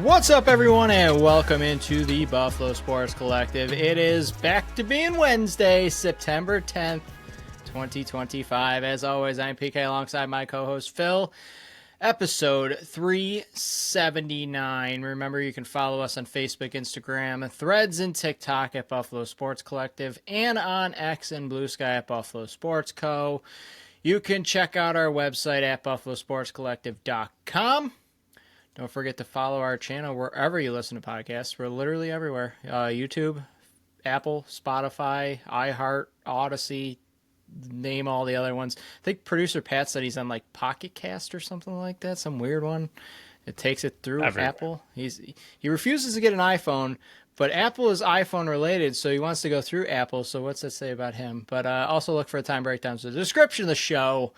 What's up, everyone, and welcome into the Buffalo Sports Collective. It is back to being Wednesday, September 10th, 2025. As always, I'm PK alongside my co-host Phil. Episode 379. Remember, you can follow us on Facebook, Instagram, Threads, and TikTok at Buffalo Sports Collective, and on X and Blue Sky at Buffalo Sports Co. You can check out our website at buffalosportscollective.com. Don't forget to follow our channel wherever you listen to podcasts. We're literally everywhere. YouTube, Apple, Spotify, iHeart, Odyssey, name all the other ones. I think producer Pat said he's on like Pocket Cast or something like that, some weird one. It takes it through everywhere. Apple. He refuses to get an iPhone, but Apple is iPhone related, so he wants to go through Apple. So what's that say about him? But also look for a time breakdown. So the description of the show.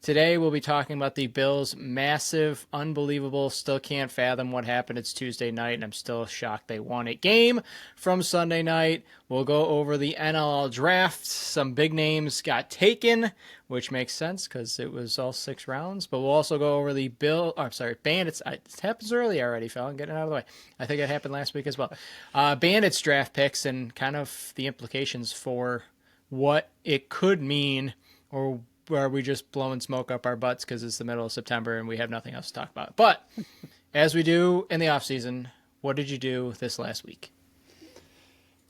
Today we'll be talking about the Bills' massive, unbelievable, still can't fathom what happened. It's Tuesday night, and I'm still shocked they won it game from Sunday night. We'll go over the NLL Draft. Some big names got taken, which makes sense because it was all 6 rounds. But we'll also go over the Bandits. It happens early already, Phil. I'm getting it out of the way. I think it happened last week as well. Bandits draft picks and kind of the implications for what it could mean, or are we just blowing smoke up our butts because it's the middle of September and we have nothing else to talk about? But as we do in the off season, what did you do this last week?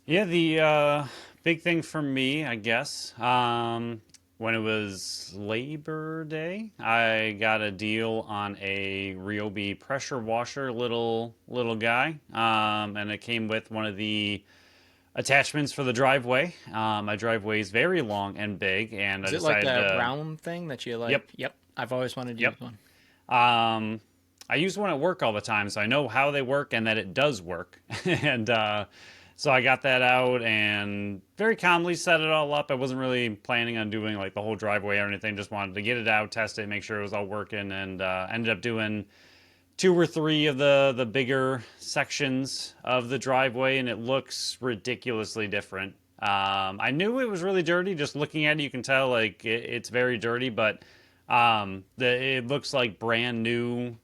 Yeah, the big thing for me, I guess, when it was Labor Day, I got a deal on a Ryobi pressure washer, little guy, and it came with one of the attachments for the driveway. My driveway is very long and big, and I decided like that round thing that you like? Yep. I've always wanted to use one. I use one at work all the time, so I know how they work and that it does work. And so I got that out and very calmly set it all up. I wasn't really planning on doing like the whole driveway or anything. Just wanted to get it out, test it, make sure it was all working, and ended up doing 2 or 3 of the bigger sections of the driveway, and it looks ridiculously different. I knew it was really dirty. Just looking at it, you can tell like it's very dirty, but it looks like brand new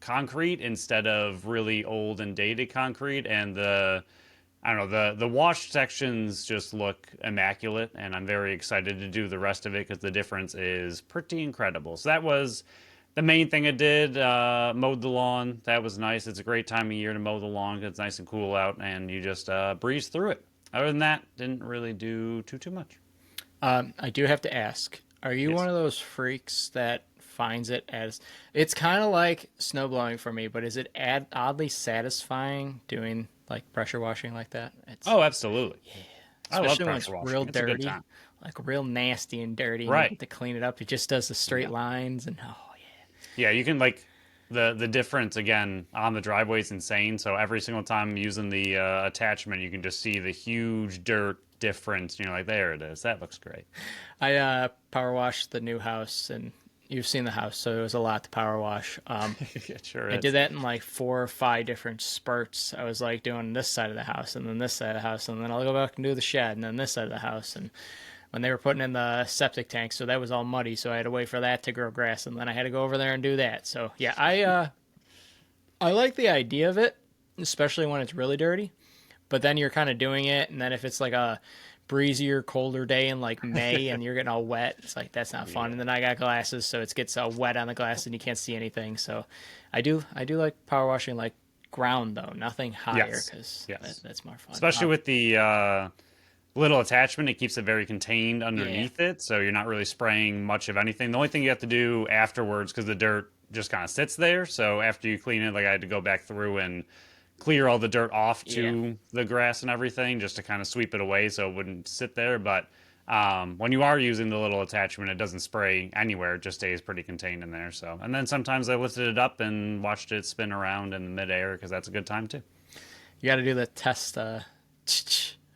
concrete instead of really old and dated concrete. And the wash sections just look immaculate, and I'm very excited to do the rest of it because the difference is pretty incredible. So that was the main thing I did. Mowed the lawn. That was nice. It's a great time of year to mow the lawn because it's nice and cool out, and you just breeze through it. Other than that, didn't really do too much. I do have to ask, are you one of those freaks that finds it as, it's kind of like snowblowing for me, but is it oddly satisfying doing like pressure washing like that? Oh, absolutely. Yeah. Especially when it's real dirty, like real nasty and dirty. Right. And you get to clean it up. It just does the straight lines, and yeah, you can like the difference again on the driveway is insane. So every single time I'm using the attachment, you can just see the huge dirt difference. You're like, there it is. That looks great. I power washed the new house, and you've seen the house, so it was a lot to power wash. It sure is. I did that in like 4 or 5 different spurts. I was like doing this side of the house, and then this side of the house, and then I'll go back and do the shed, and then this side of the house. And when they were putting in the septic tank, so that was all muddy, so I had to wait for that to grow grass, and then I had to go over there and do that. So yeah, I like the idea of it, especially when it's really dirty, but then you're kind of doing it, and then if it's like a breezier, colder day in like May and you're getting all wet, it's like that's not fun. And then I got glasses, so it gets all wet on the glass and you can't see anything. So I do like power washing like ground though, nothing higher, because that's more fun. Especially with the little attachment, it keeps it very contained underneath it, so you're not really spraying much of anything. The only thing you have to do afterwards, because the dirt just kind of sits there, so after you clean it, like I had to go back through and clear all the dirt off to the grass and everything just to kind of sweep it away so it wouldn't sit there. But when you are using the little attachment, it doesn't spray anywhere. It just stays pretty contained in there. So, and then sometimes I lifted it up and watched it spin around in midair because that's a good time too. You got to do the test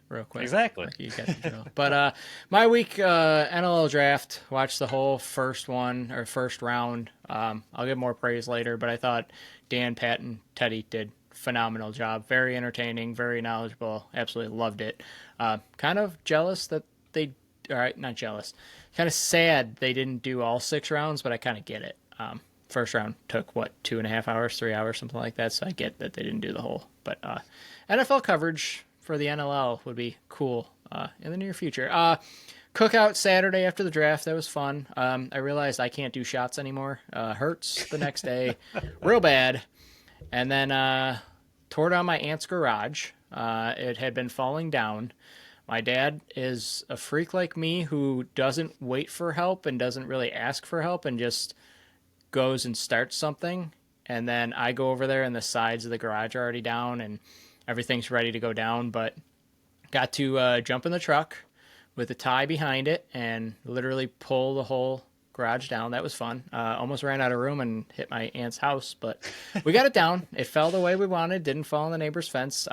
real quick. Exactly. Like you got the drill. But my week, NLL Draft, watched the whole first round. I'll give more praise later, but I thought Dan, Pat, and Teddy did phenomenal job. Very entertaining, very knowledgeable. Absolutely loved it. Kind of jealous that not jealous. Kind of sad they didn't do all 6 rounds, but I kind of get it. first round took what 2.5 hours, 3 hours, something like that. So I get that they didn't do the whole, but NFL coverage for the NLL would be cool in the near future. Cookout Saturday after the draft, that was fun. I realized I can't do shots anymore. Hurts the next day, real bad. And then tore down my aunt's garage. It had been falling down. My dad is a freak like me who doesn't wait for help and doesn't really ask for help and just goes and starts something. And then I go over there and the sides of the garage are already down and everything's ready to go down. But got to jump in the truck with a tie behind it and literally pull the whole garage down. That was fun. Almost ran out of room and hit my aunt's house, but we got it down. It fell the way we wanted. Didn't fall on the neighbor's fence.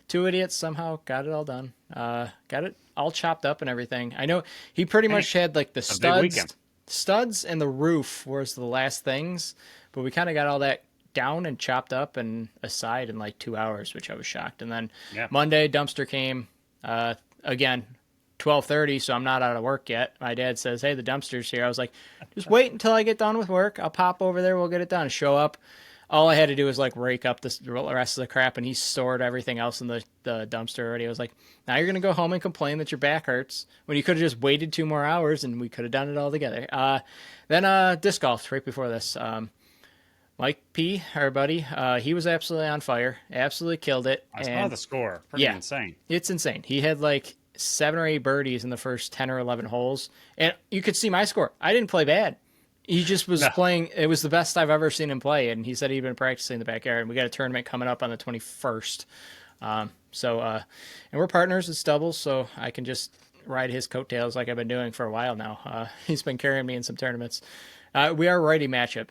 Two idiots somehow got it all done. Got it all chopped up and everything. I know he pretty much had like the studs and the roof was the last things, but we kind of got all that down and chopped up and aside in like 2 hours, which I was shocked. And then Monday dumpster came again. 12:30, so I'm not out of work yet. My dad says, hey, the dumpster's here. I was like, just wait until I get done with work. I'll pop over there. We'll get it done. Show up. All I had to do was like rake up the rest of the crap, and he stored everything else in the dumpster already. I was like, now you're going to go home and complain that your back hurts when you could have just waited 2 more hours and we could have done it all together. Then disc golf right before this. Mike P., our buddy, he was absolutely on fire. Absolutely killed it. I saw the score. Pretty insane. It's insane. He had like 7 or 8 birdies in the first 10 or 11 holes. And you could see my score. I didn't play bad. He just was playing. It was the best I've ever seen him play. And he said he'd been practicing in the backyard. And we got a tournament coming up on the 21st. And we're partners at Stubbles, so I can just ride his coattails like I've been doing for a while now. He's been carrying me in some tournaments. We are righty-lefty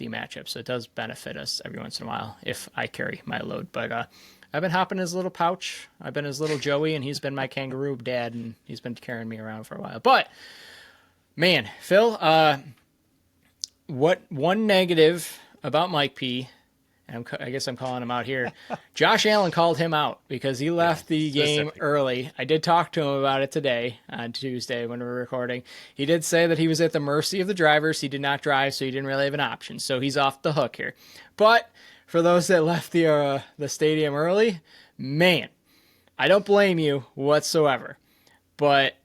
matchup, so it does benefit us every once in a while if I carry my load. But I've been hopping his little pouch. I've been his little Joey, and he's been my kangaroo dad, and he's been carrying me around for a while. But, man, Phil, what one negative about Mike P., and I guess I'm calling him out here, Josh Allen called him out because he left the game early. I did talk to him about it today on Tuesday when we were recording. He did say that he was at the mercy of the drivers. He did not drive, so he didn't really have an option. So he's off the hook here. But for those that left the stadium early, man, I don't blame you whatsoever. But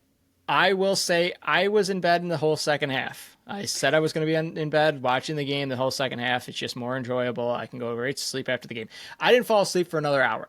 I will say I was in bed in the whole second half. I said I was going to be in bed watching the game the whole second half. It's just more enjoyable. I can go right to sleep after the game. I didn't fall asleep for another hour.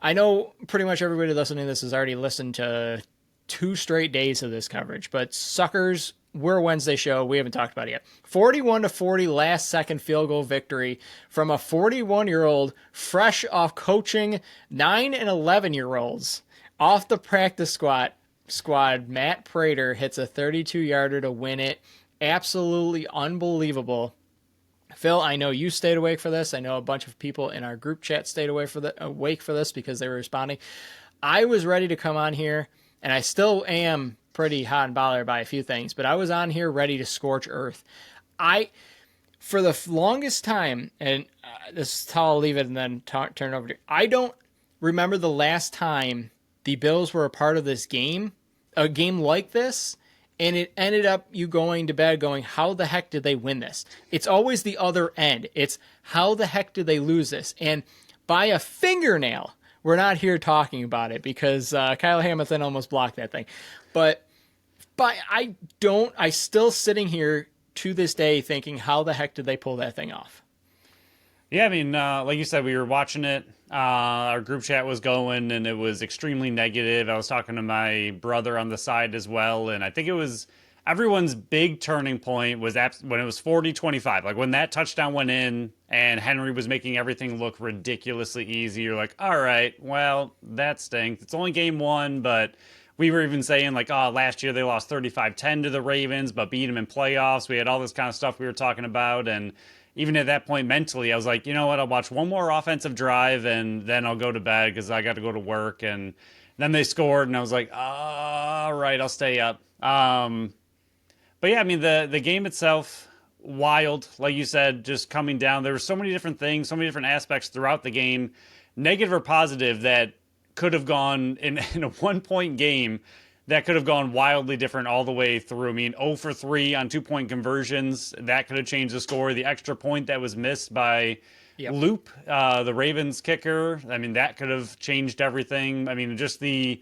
I know pretty much everybody listening to this has already listened to 2 straight days of this coverage, but suckers, we're a Wednesday show. We haven't talked about it yet. 41-40 last second field goal victory from a 41-year-old fresh off coaching 9 and 11-year-olds off the practice squad. Matt Prater hits a 32-yarder to win it. Absolutely unbelievable. Phil, I know you stayed awake for this. I know a bunch of people in our group chat stayed awake for this because they were responding. I was ready to come on here, and I still am pretty hot and bothered by a few things, but I was on here ready to scorch earth. For the longest time, and this is how I'll leave it and then turn it over to you. I don't remember the last time the Bills were a part of this game, a game like this, and it ended up you going to bed going, how the heck did they win this? It's always the other end. It's how the heck did they lose this? And by a fingernail, we're not here talking about it because Kyle Hamilton almost blocked that thing. But I still sitting here to this day thinking, how the heck did they pull that thing off? Yeah, I mean, like you said, we were watching it. Our group chat was going, and it was extremely negative. I was talking to my brother on the side as well, and I think it was everyone's big turning point was when it was 40-25. Like, when that touchdown went in and Henry was making everything look ridiculously easy, you're like, all right, well, that stinks. It's only game 1, but we were even saying, like, oh, last year they lost 35-10 to the Ravens, but beat them in playoffs. We had all this kind of stuff we were talking about, and even at that point mentally, I was like, you know what, I'll watch one more offensive drive and then I'll go to bed because I got to go to work. And then they scored and I was like, all right, I'll stay up. But yeah, I mean, the game itself, wild. Like you said, just coming down. There were so many different things, so many different aspects throughout the game, negative or positive, that could have gone in a 1-point game that could have gone wildly different all the way through. I mean, 0 for 3 on 2-point conversions. That could have changed the score. The extra point that was missed by Yep. Loop, the Ravens kicker. I mean, that could have changed everything. I mean, just the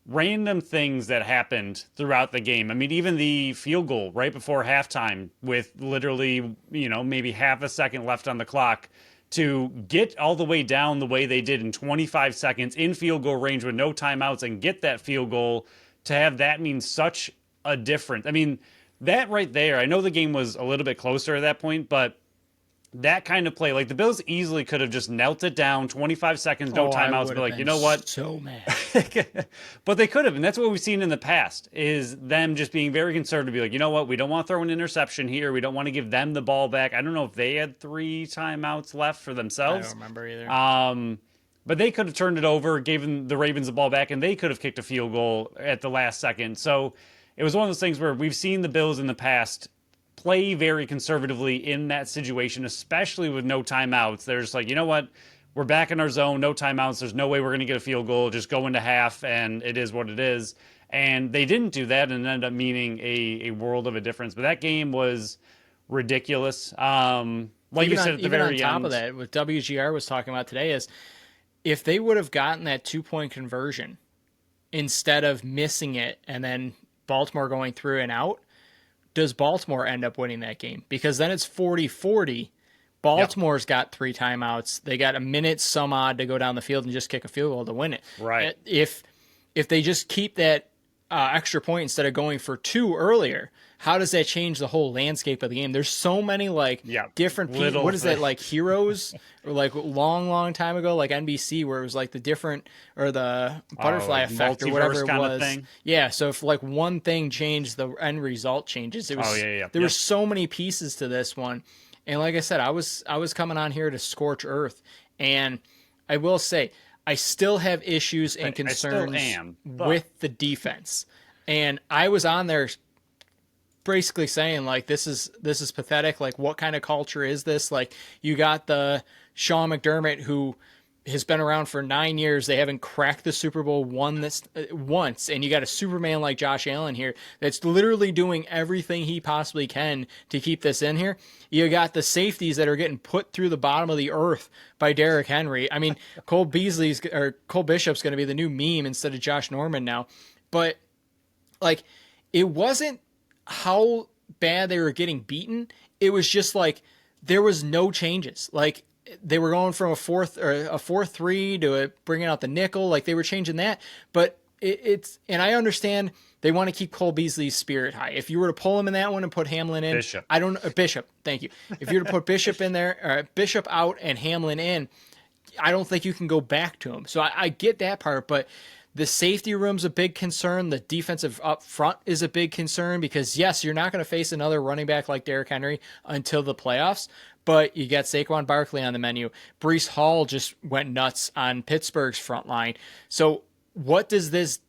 random things that happened throughout the game. I mean, even the field goal right before halftime with literally, maybe half a second left on the clock to get all the way down the way they did in 25 seconds in field goal range with no timeouts and get that field goal, to have that mean such a difference. I mean, that right there, I know the game was a little bit closer at that point, but that kind of play, like the Bills easily could have just knelt it down, 25 seconds, no timeouts, but like, you know what? So mad. But they could have, and that's what we've seen in the past, is them just being very conservative, be like, you know what? We don't want to throw an interception here. We don't want to give them the ball back. I don't know if they had 3 timeouts left for themselves. I don't remember either. But they could have turned it over, gave the Ravens the ball back, and they could have kicked a field goal at the last second. So it was one of those things where we've seen the Bills in the past play very conservatively in that situation, especially with no timeouts. They're just like, you know what? We're back in our zone, no timeouts. There's no way we're going to get a field goal. Just go into half, and it is what it is. And they didn't do that, and it ended up meaning a world of a difference. But that game was ridiculous. Like even you said at the very end. Even on top of that, what WGR was talking about today is if they would have gotten that 2-point conversion instead of missing it and then Baltimore going through and out, does Baltimore end up winning that game? Because then it's 40-40. Baltimore's got 3 timeouts. They got a minute some odd to go down the field and just kick a field goal to win it. Right. If they just keep that extra point instead of going for 2 earlier, how does that change the whole landscape of the game? There's so many different people. What is that, like Heroes or like long time ago, like NBC, where it was like the different or the butterfly effect or whatever it was. Yeah. So if like one thing changed, the end result changes. It was, there were so many pieces to this one. And like I said, I was coming on here to scorch earth, and I will say I still have issues and concerns with the defense. And I was on there basically saying like this is pathetic. Like, what kind of culture is this? Like, you got the Sean McDermott, who has been around for 9 years. They haven't cracked the Super Bowl once, and you got a Superman like Josh Allen here that's literally doing everything he possibly can to keep this in here. You got the safeties that are getting put through the bottom of the earth by Derrick Henry. I mean, Cole Bishop's going to be the new meme instead of Josh Norman now. But like, it wasn't how bad they were getting beaten. It was just like there was no changes. Like, they were going from a 4-3 to bringing out the nickel. Like, they were changing that, but and I understand they want to keep Cole Beasley's spirit high. If you were to pull him in that one and put Hamlin in, Bishop, thank you. If you were to put Bishop in there, or Bishop out and Hamlin in, I don't think you can go back to him. So I get that part, but the safety room's a big concern. The defensive up front is a big concern because, yes, you're not going to face another running back like Derrick Henry until the playoffs, but you got Saquon Barkley on the menu. Breece Hall just went nuts on Pittsburgh's front line. So what does this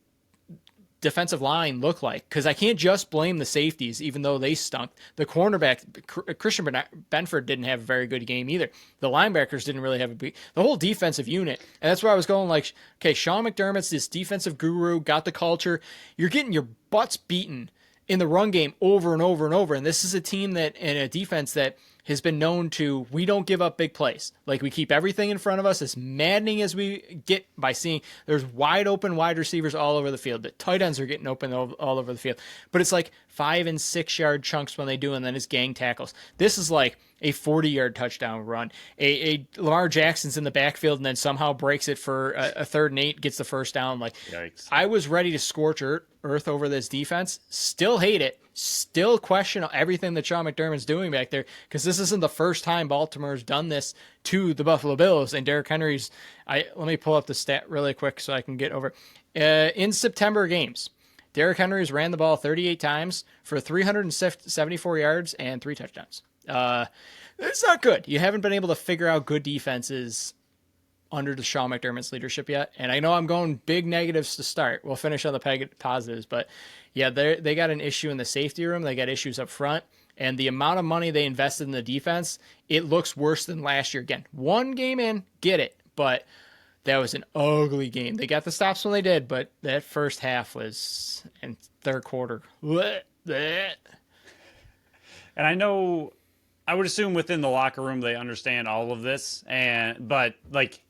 defensive line look like? Because I can't just blame the safeties, even though they stunk. The cornerback, Christian Benford, didn't have a very good game either. The linebackers didn't really have the whole defensive unit. And that's where I was going like, okay, Sean McDermott's this defensive guru, got the culture. You're getting your butts beaten in the run game over and over and over. And this is a team that, and a defense that has been known to, we don't give up big plays. Like, we keep everything in front of us, as maddening as we get by seeing there's wide open wide receivers all over the field. The tight ends are getting open all over the field. But it's like 5 and 6 yard chunks when they do, and then it's gang tackles. This is like a 40-yard touchdown run. A Lamar Jackson's in the backfield and then somehow breaks it for a 3rd and 8, gets the first down. Like, yikes. I was ready to scorch earth over this defense. Still hate it. Still question everything that Sean McDermott's doing back there, because this isn't the first time Baltimore's done this to the Buffalo Bills. And Derrick Henry's, let me pull up the stat really quick so I can get over. In September games, Derrick Henry's ran the ball 38 times for 374 yards and 3 touchdowns. It's not good. You haven't been able to figure out good defenses under the Sean McDermott's leadership yet. And I know I'm going big negatives to start. We'll finish on the positives, but yeah, they got an issue in the safety room. They got issues up front, and the amount of money they invested in the defense, it looks worse than last year. Again, one game in, get it, but That was an ugly game. They got the stops when they did, but that first half was and third quarter. Bleh, bleh. And I know, I would assume within the locker room they understand all of this, and but like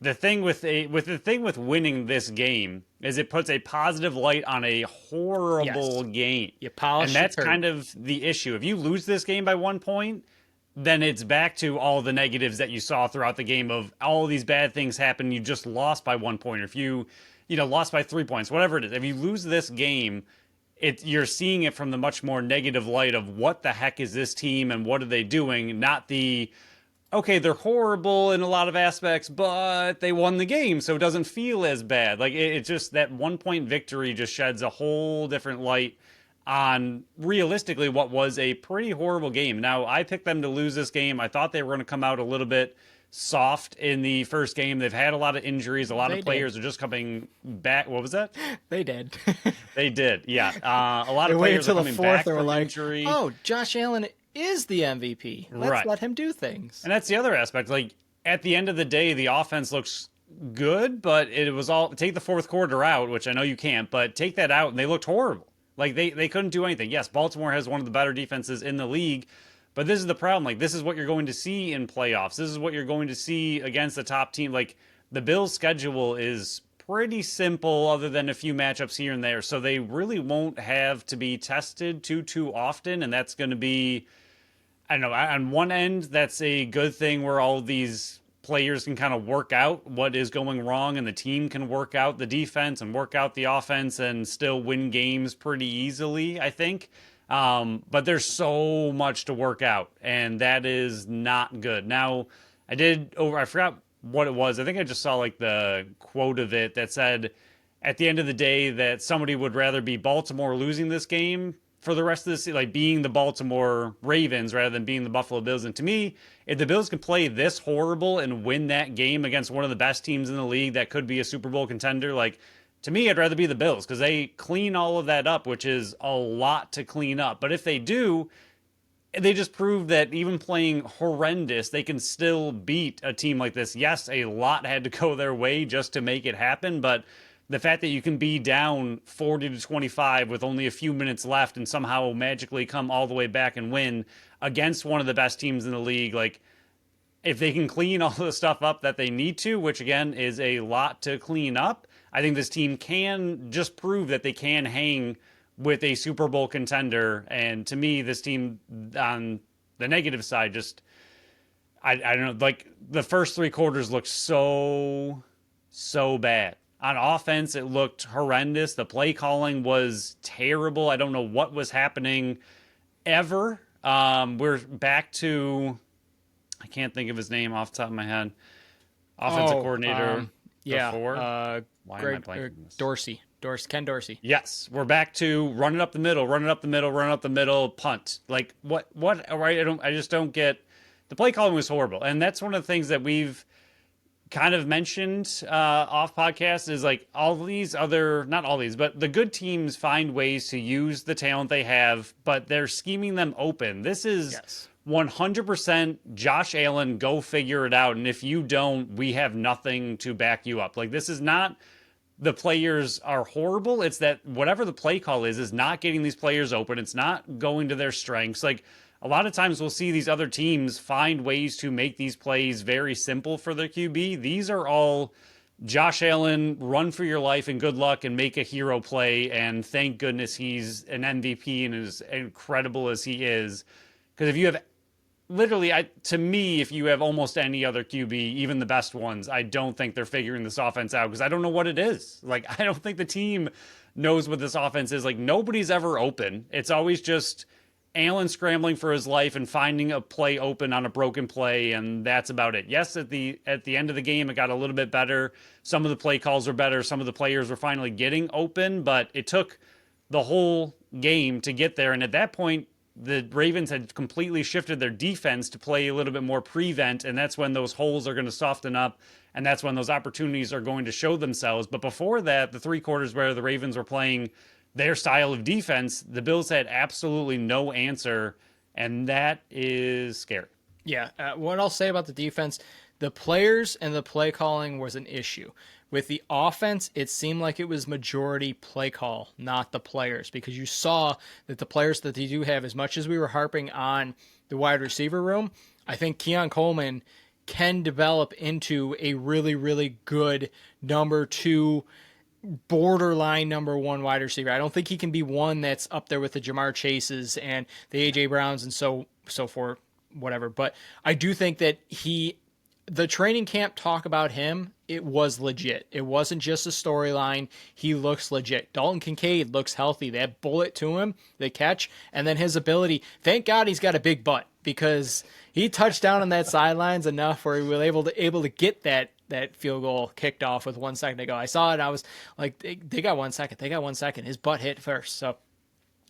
the thing with winning this game is it puts a positive light on a horrible Yes, game. you And polish the that's turd. kind of the issue. If you lose this game by 1 point, then it's back to all the negatives that you saw throughout the game of all these bad things happen. You just lost by 1 point, or if you lost by 3 points, whatever it is. If you lose this game, you're seeing it from the much more negative light of what the heck is this team and what are they doing, not the okay, they're horrible in a lot of aspects, but they won the game, so it doesn't feel as bad. Like it's just that 1 point victory just sheds a whole different light on realistically what was a pretty horrible game. Now, I picked them to lose this game. I thought they were going to come out a little bit soft in the first game. They've had a lot of injuries. A lot of They did. players are just coming back. What was that? They did. They did, yeah. A lot They of waited players are until the coming fourth. back They were from like, injury. "Oh, Josh Allen is the MVP. Let's Right. let him do things." And that's the other aspect. Like at the end of the day, the offense looks good, but it was all take the fourth quarter out, which I know you can't, but take that out and they looked horrible. Like they couldn't do anything. Yes, Baltimore has one of the better defenses in the league, but this is the problem. Like this is what you're going to see in playoffs. This is what you're going to see against the top team. Like the Bills' schedule is pretty simple other than a few matchups here and there. So they really won't have to be tested too often, and that's going to be I don't know. On one end, that's a good thing where all these players can kind of work out what is going wrong, and the team can work out the defense and work out the offense and still win games pretty easily, I think. But there's so much to work out, and that is not good. Now, I forgot what it was. I think I just saw like the quote of it that said at the end of the day that somebody would rather be Baltimore losing this game for the rest of this, like being the Baltimore Ravens rather than being the Buffalo Bills. And to me, if the Bills can play this horrible and win that game against one of the best teams in the league that could be a Super Bowl contender, like to me, I'd rather be the Bills because they clean all of that up, which is a lot to clean up. But if they do, they just prove that even playing horrendous, they can still beat a team like this. Yes, a lot had to go their way just to make it happen, but the fact that you can be down 40-25 with only a few minutes left and somehow magically come all the way back and win against one of the best teams in the league, like if they can clean all the stuff up that they need to, which again is a lot to clean up, I think this team can just prove that they can hang with a Super Bowl contender. And to me, this team on the negative side, just I don't know, like the first three quarters looked so bad. On offense, it looked horrendous. The play calling was terrible. I don't know what was happening ever. We're back to, I can't think of his name off the top of my head. Offensive coordinator yeah, before. Why Greg am I blanking this? Dorsey, Ken Dorsey. Yes, we're back to running up the middle, punt. Like what? Right? I just don't get. The play calling was horrible, and that's one of the things that we've kind of mentioned off podcast is like all these other, not all these, but the good teams find ways to use the talent they have, but they're scheming them open. This is 100% Josh Allen, go figure it out. And if you don't, we have nothing to back you up. Like this is not the players are horrible. It's that whatever the play call is not getting these players open. It's not going to their strengths. Like a lot of times we'll see these other teams find ways to make these plays very simple for their QB. These are all Josh Allen, run for your life and good luck and make a hero play. And thank goodness he's an MVP and as incredible as he is. Because if you have literally, to me, if you have almost any other QB, even the best ones, I don't think they're figuring this offense out because I don't know what it is. Like, I don't think the team knows what this offense is. Like, nobody's ever open. It's always just Allen scrambling for his life and finding a play open on a broken play, and that's about it. Yes, at the end of the game, it got a little bit better. Some of the play calls were better. Some of the players were finally getting open, but it took the whole game to get there. And at that point, the Ravens had completely shifted their defense to play a little bit more prevent, and that's when those holes are going to soften up, and that's when those opportunities are going to show themselves. But before that, the three quarters where the Ravens were playing their style of defense, the Bills had absolutely no answer, and that is scary. Yeah, what I'll say about the defense, the players and the play calling was an issue. With the offense, it seemed like it was majority play call, not the players, because you saw that the players that they do have, as much as we were harping on the wide receiver room, I think Keon Coleman can develop into a really, really good number two, borderline number one wide receiver. I don't think he can be one that's up there with the Jamar Chases and the AJ Browns and so forth, whatever. But I do think that the training camp talk about him, it was legit. It wasn't just a storyline. He looks legit. Dalton Kincaid looks healthy. That bullet to him, the catch, and then his ability. Thank God he's got a big butt, because he touched down on that sidelines enough where he was able to get that field goal kicked off with 1 second to go. I saw it. And I was like, they got 1 second. They got 1 second. His butt hit first. So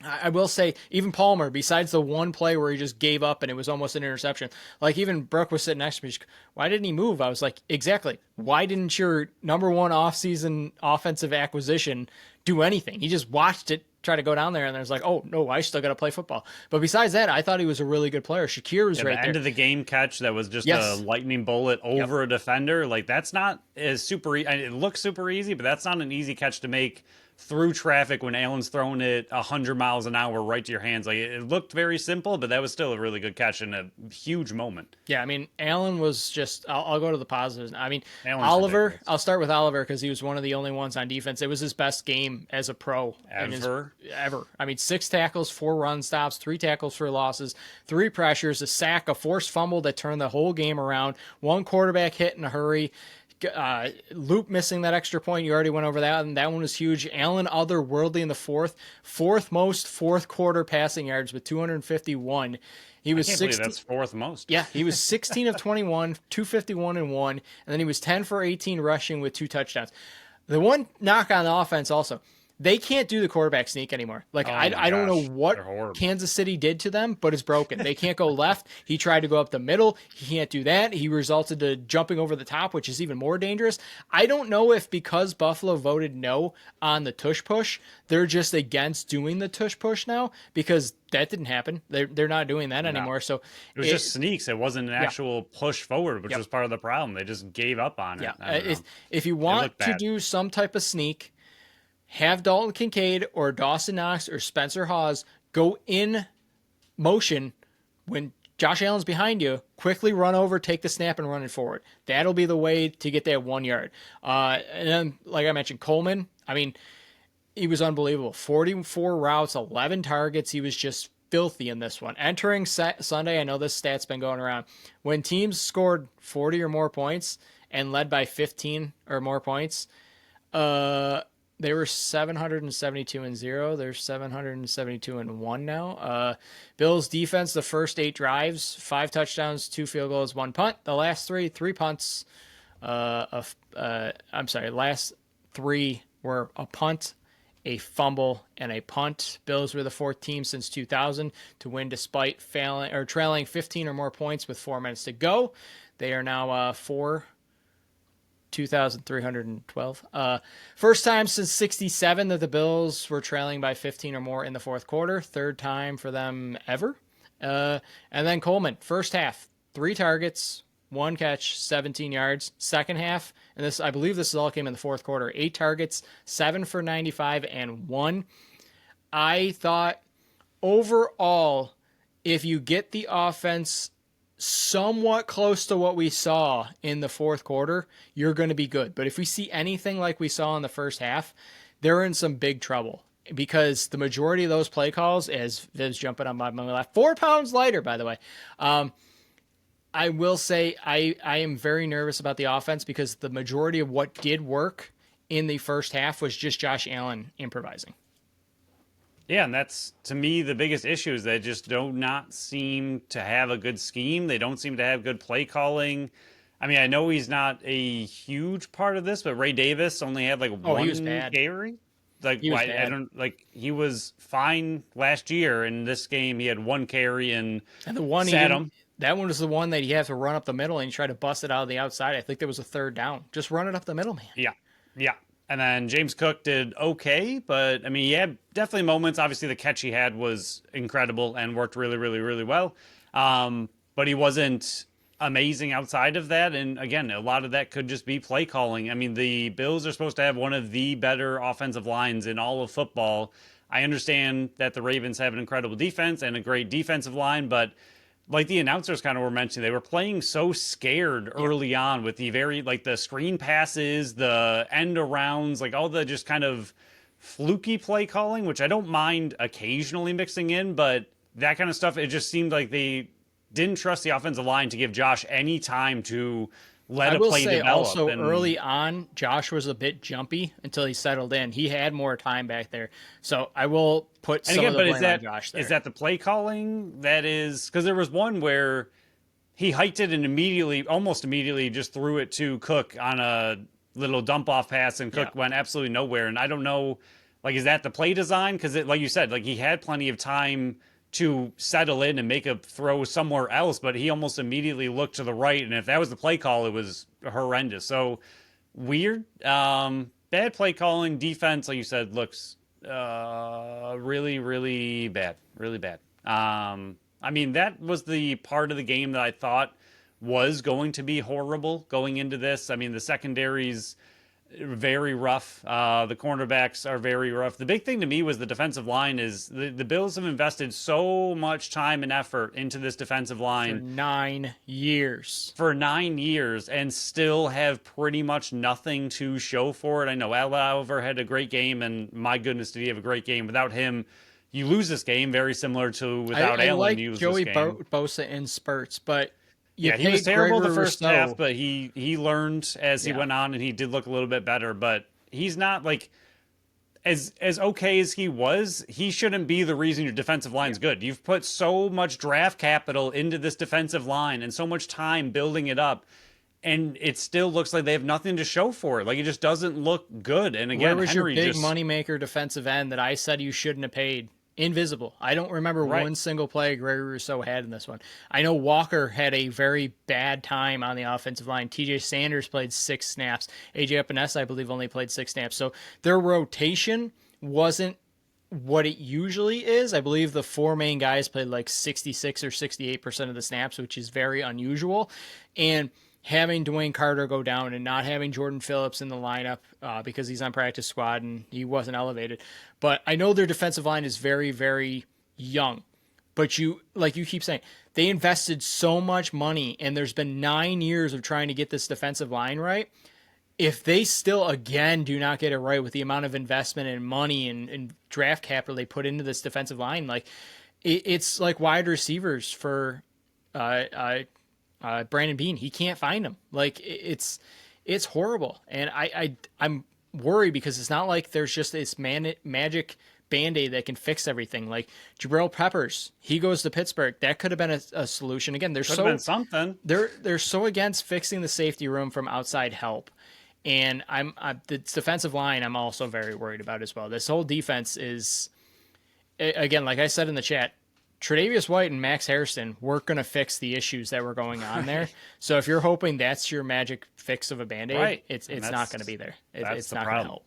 I will say, even Palmer, besides the one play where he just gave up and it was almost an interception, like even Brooke was sitting next to me. Why didn't he move? I was like, exactly. Why didn't your number one offseason offensive acquisition do anything? He just watched it try to go down there, and there's like, oh no, I still got to play football. But besides that, I thought he was a really good player. Shakir was right the there. End of the game catch that was just Yes. a lightning bullet over a defender. Like, that's not as super. It looks super easy, but that's not an easy catch to make through traffic when Allen's throwing it 100 miles an hour right to your hands. Like, it looked very simple, but that was still a really good catch in a huge moment. Yeah, I mean, Allen was just. I'll go to the positives. I mean, Allen's Oliver. ridiculous. I'll start with Oliver because he was one of the only ones on defense. It was his best game as a pro ever. I mean, 6 tackles, 4 run stops, 3 tackles for losses, 3 pressures, a sack, a forced fumble that turned the whole game around, 1 quarterback hit in a hurry. Loop missing that extra point. You already went over that, and that one was huge. Allen otherworldly in the fourth most fourth quarter passing yards with 251. He was 16. That's fourth most. Yeah, he was 16 of 21, 251 and 1, and then he was 10 for 18 rushing with 2 touchdowns. The one knock on the offense also, they can't do the quarterback sneak anymore. Like, I don't know what Kansas City did to them, but it's broken. They can't go left. He tried to go up the middle. He can't do that. He resulted to jumping over the top, which is even more dangerous. I don't know if because Buffalo voted no on the tush push, they're just against doing the tush push now, because that didn't happen. They're not doing that anymore. So it was just sneaks. It wasn't an actual push forward, which was part of the problem. They just gave up on it. Yeah. If you want to do some type of sneak, have Dalton Kincaid or Dawson Knox or Spencer Hawes go in motion when Josh Allen's behind you, quickly run over, take the snap, and run it forward. That'll be the way to get that 1 yard. And then, like I mentioned, Coleman, I mean, he was unbelievable. 44 routes, 11 targets. He was just filthy in this one. Entering Sunday, I know this stat's been going around. When teams scored 40 or more points and led by 15 or more points, they were 772-0. They're 772-1 now. Bills defense, the first 8 drives, 5 touchdowns, 2 field goals, 1 punt. The last 3 punts. Last 3 were a punt, a fumble, and a punt. Bills were the 4th team since 2000 to win despite trailing 15 or more points with 4 minutes to go. They are now 2,312. First time since 67 that the Bills were trailing by 15 or more in the fourth quarter. 3rd time for them ever. And then Coleman, first half, 3 targets, 1 catch, 17 yards. Second half, and I believe this all came in the fourth quarter, 8 targets, 7 for 95 and 1. I thought overall, if you get the offense somewhat close to what we saw in the fourth quarter, you're going to be good. But if we see anything like we saw in the first half, they're in some big trouble, because the majority of those play calls, as Viz jumping on my left, 4 pounds lighter, by the way. I will say I am very nervous about the offense, because the majority of what did work in the first half was just Josh Allen improvising. Yeah, and that's, to me, the biggest issue is they just do not seem to have a good scheme. They don't seem to have good play calling. I mean, I know he's not a huge part of this, but Ray Davis only had like 1 carry. Like, he was fine last year. In this game, he had 1 carry and the one sat him. That one was the one that he had to run up the middle and he tried to bust it out of the outside. I think there was a 3rd down. Just run it up the middle, man. Yeah. And then James Cook did okay, but I mean, he had definitely moments. Obviously, the catch he had was incredible and worked really, really, really well. But but he wasn't amazing outside of that. And again, a lot of that could just be play calling. I mean, the Bills are supposed to have one of the better offensive lines in all of football. I understand that the Ravens have an incredible defense and a great defensive line, but like the announcers kind of were mentioning, they were playing so scared early on with the very, like the screen passes, the end arounds, like all the just kind of fluky play calling, which I don't mind occasionally mixing in, but that kind of stuff, it just seemed like they didn't trust the offensive line to give Josh any time to let I a will play say develop. also And early on, Josh was a bit jumpy until he settled in. He had more time back there. So I will put and some again, of the but blame on Josh is there. that the play calling that is because there was one where he hiked it and immediately, almost immediately, just threw it to Cook on a little dump off pass, and Yeah. Cook went absolutely nowhere. And I don't know, like, is that the play design? Because like you said, like he had plenty of time to settle in and make a throw somewhere else, but he almost immediately looked to the right. And if that was the play call, it was horrendous. So weird. Bad play calling. Defense, like you said, looks really, really bad. Really bad. I mean, that was the part of the game that I thought was going to be horrible going into this. I mean, the secondaries very rough. The cornerbacks are very rough. The big thing to me was the defensive line. Is the Bills have invested so much time and effort into this defensive For line 9 years. for 9 years and still have pretty much nothing to show for it. I know Al Oliver had a great game, and my goodness, did he have a great game. Without him, you lose this game, very similar to without I Allen, like you lose this Joey game. Bosa in spurts, but you Yeah, he was paid terrible the Gregory first half, Rousseau. but he learned as he Yeah. went on, and he did look a little bit better. But he's not like as okay as he was. He shouldn't be the reason your defensive line's good. You've put so much draft capital into this defensive line and so much time building it up, and it still looks like they have nothing to show for it. Like it just doesn't look good. And Where again, was your Henry big just moneymaker defensive end that I said you shouldn't have paid? Invisible. I don't remember right. one single play Gregory Rousseau had in this one. I know Walker had a very bad time on the offensive line. TJ Sanders played 6 snaps. AJ Epinesa, I believe, only played 6 snaps. So their rotation wasn't what it usually is. I believe the 4 main guys played like 66 or 68% of the snaps, which is very unusual. And having Dwayne Carter go down and not having Jordan Phillips in the lineup because he's on practice squad and he wasn't elevated. But I know their defensive line is very, very young. But like you keep saying, they invested so much money, and there's been 9 years of trying to get this defensive line right. If they still, again, do not get it right with the amount of investment and money and draft capital they put into this defensive line, like it's like wide receivers for Brandon Bean. He can't find them. Like it's horrible, and I'm worried because it's not like there's just this magic band-aid that can fix everything. Like Jabril Peppers, he goes to Pittsburgh. That could have been a solution. Again, Could have been something. they're so against fixing the safety room from outside help. And the defensive line I'm also very worried about as well. This whole defense is, again, like I said in the chat, Tre'Davious White and Max Harrison weren't going to fix the issues that were going on there. So if you're hoping that's your magic fix of a Band-Aid, Right. it's not going to be there. That's It's the not going to problem. help.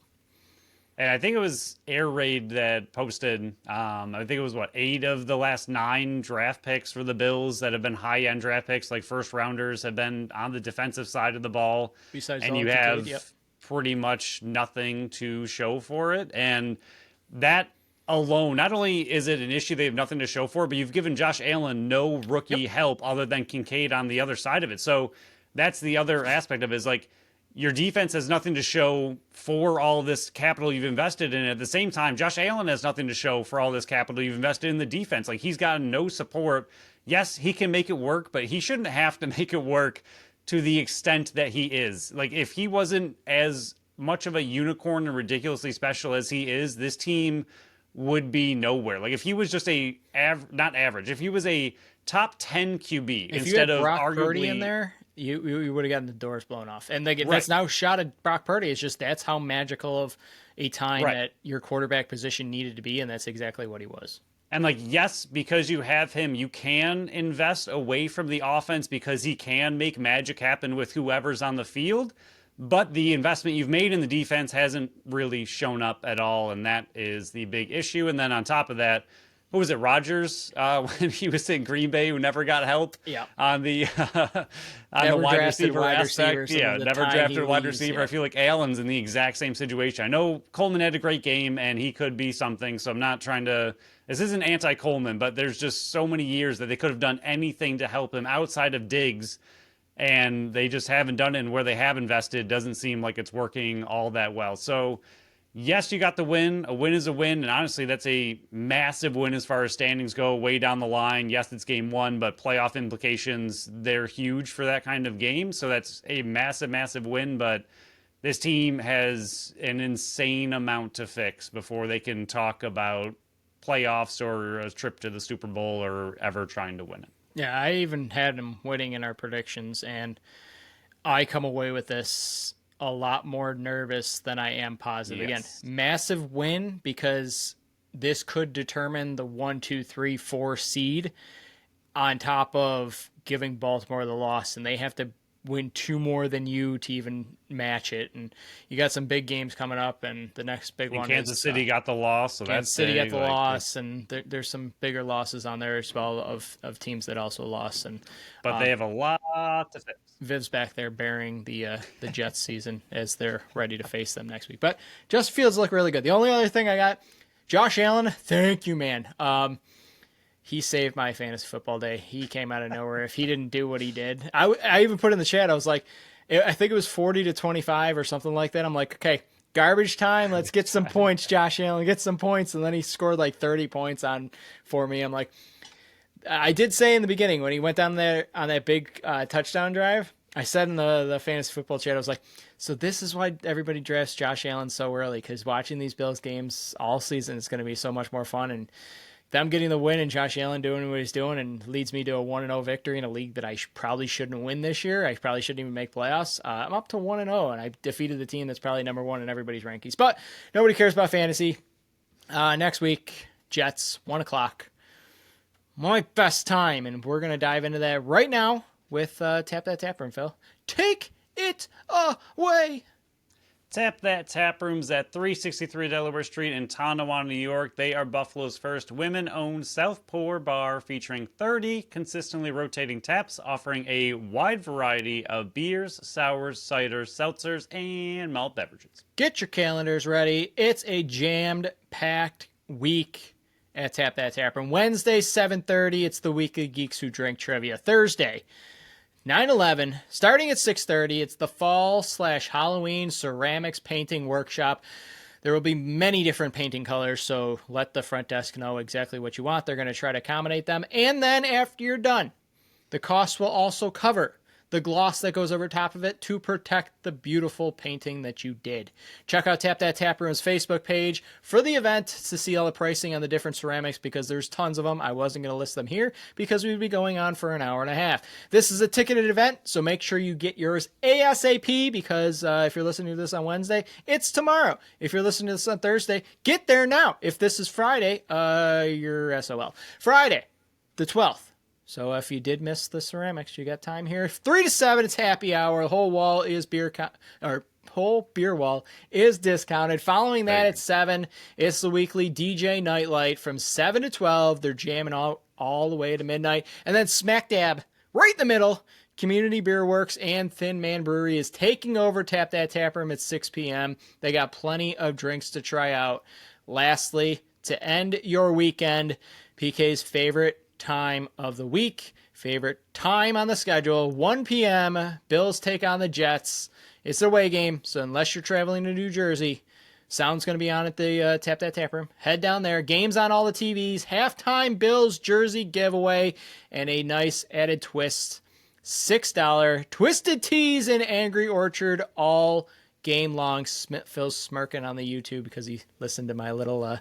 And I think it was Air Raid that posted, I think it was 8 of the last 9 draft picks for the Bills that have been high end draft picks, like first rounders, have been on the defensive side of the ball. Besides And Dalton you have Kincaid, yep. pretty much nothing to show for it. And that alone, not only is it an issue they have nothing to show for, but you've given Josh Allen no rookie help other than Kincaid on the other side of it. So that's the other aspect of it is like, your defense has nothing to show for all this capital you've invested in. At the same time, Josh Allen has nothing to show for all this capital you've invested in the defense. Like he's gotten no support. Yes, he can make it work, but he shouldn't have to make it work to the extent that he is. Like if he wasn't as much of a unicorn and ridiculously special as he is, this team would be nowhere. Like if he was just not average, if he was a top 10 QB If instead you had of Brock arguably Purdy in there, you would have gotten the doors blown off. And that's now shot at Brock Purdy. It's just that's how magical of a time that your quarterback position needed to be, and that's exactly what he was. And like, yes, because you have him, you can invest away from the offense because he can make magic happen with whoever's on the field. But the investment you've made in the defense hasn't really shown up at all. And that is the big issue. And then on top of that, who was it, Rogers, when he was in Green Bay, who never got help Yeah. on the on the Never wide drafted receiver wide aspect. receivers, and Yeah, the never time he drafted wide leaves, receiver. yeah. I feel like Allen's in the exact same situation. I know Coleman had a great game, and he could be something. So I'm not trying to. This isn't anti-Coleman, but there's just so many years that they could have done anything to help him outside of Diggs, and they just haven't done it. And where they have invested doesn't seem like it's working all that well. So yes, you got the win. A win is a win. And honestly, that's a massive win as far as standings go way down the line. Yes, it's game one, but playoff implications, they're huge for that kind of game. So that's a massive, massive win. But this team has an insane amount to fix before they can talk about playoffs or a trip to the Super Bowl or ever trying to win it. Yeah, I even had him winning in our predictions, and I come away with this a lot more nervous than I am positive. Again, Yes. massive win because this could determine the 1, 2, 3, 4 seed on top of giving Baltimore the loss, and they have to win two more than you to even match it. And you got some big games coming up, and the next big And one Kansas is City got the loss, so Kansas that's City got big. the Like, loss, and there's some bigger losses on there as well of teams that also lost. And but they have a lot to fix. Viv's back there bearing the Jets season as they're ready to face them next week. But Justin Fields look really good. The only other thing I got, Josh Allen, thank you, man. He saved my fantasy football day. He came out of nowhere. If he didn't do what he did, I even put in the chat, I was like, I think it was 40-25 or something like that. I'm like, okay, garbage time. Let's get some points, Josh Allen. Get some points. And then he scored like 30 points for me. I'm like, I did say in the beginning when he went down there on that big touchdown drive, I said in the fantasy football chat, I was like, so this is why everybody drafts Josh Allen so early, because watching these Bills games all season is going to be so much more fun. And them getting the win and Josh Allen doing what he's doing and leads me to a 1-0 victory in a league that I probably shouldn't win this year. I probably shouldn't even make playoffs. I'm up to 1-0, and I defeated the team that's probably number one in everybody's rankings. But nobody cares about fantasy. Next week, Jets, 1 o'clock. My best time, and we're going to dive into that right now with Tap That Tap Room, Phil. Take it away. Tap That Tap Room's at 363 Delaware Street in Tonawanda, New York. They are Buffalo's first women-owned South Pour bar featuring 30 consistently rotating taps, offering a wide variety of beers, sours, ciders, seltzers, and malt beverages. Get your calendars ready. It's a jammed-packed week at Tap That Tap Room. Wednesday, 7:30, it's the Weekly Geeks Who Drink Trivia. Thursday, 9/11, starting at 6:30, it's the Fall/Halloween Ceramics Painting Workshop. There will be many different painting colors, so let the front desk know exactly what you want. They're going to try to accommodate them. And then after you're done, the cost will also cover the gloss that goes over top of it to protect the beautiful painting that you did. Check out Tap That Tap Room's Facebook page for the event to see all the pricing on the different ceramics, because there's tons of them. I wasn't going to list them here because we'd be going on for an hour and a half. This is a ticketed event, so make sure you get yours ASAP, because if you're listening to this on Wednesday, it's tomorrow. If you're listening to this on Thursday, get there now. If this is Friday, you're SOL. Friday, the 12th. So if you did miss the ceramics, you got time here. 3 to 7, it's happy hour. The whole wall is whole beer wall is discounted. Following that at 7, it's the weekly DJ Nightlight from 7 to 12. They're jamming all the way to midnight. And then smack dab, right in the middle, Community Beer Works and Thin Man Brewery is taking over Tap That Tap Room at 6 p.m. They got plenty of drinks to try out. Lastly, to end your weekend, PK's favorite time of the week, favorite time on the schedule, 1 p.m. Bills take on the Jets. It's an away game, so unless you're traveling to New Jersey, sound's going to be on at the Tap That Tap Room. Head down there. Games on all the TVs. Halftime Bills jersey giveaway and a nice added twist. $6 Twisted Teas in Angry Orchard all game long. Phil's smirking on the YouTube because he listened to my little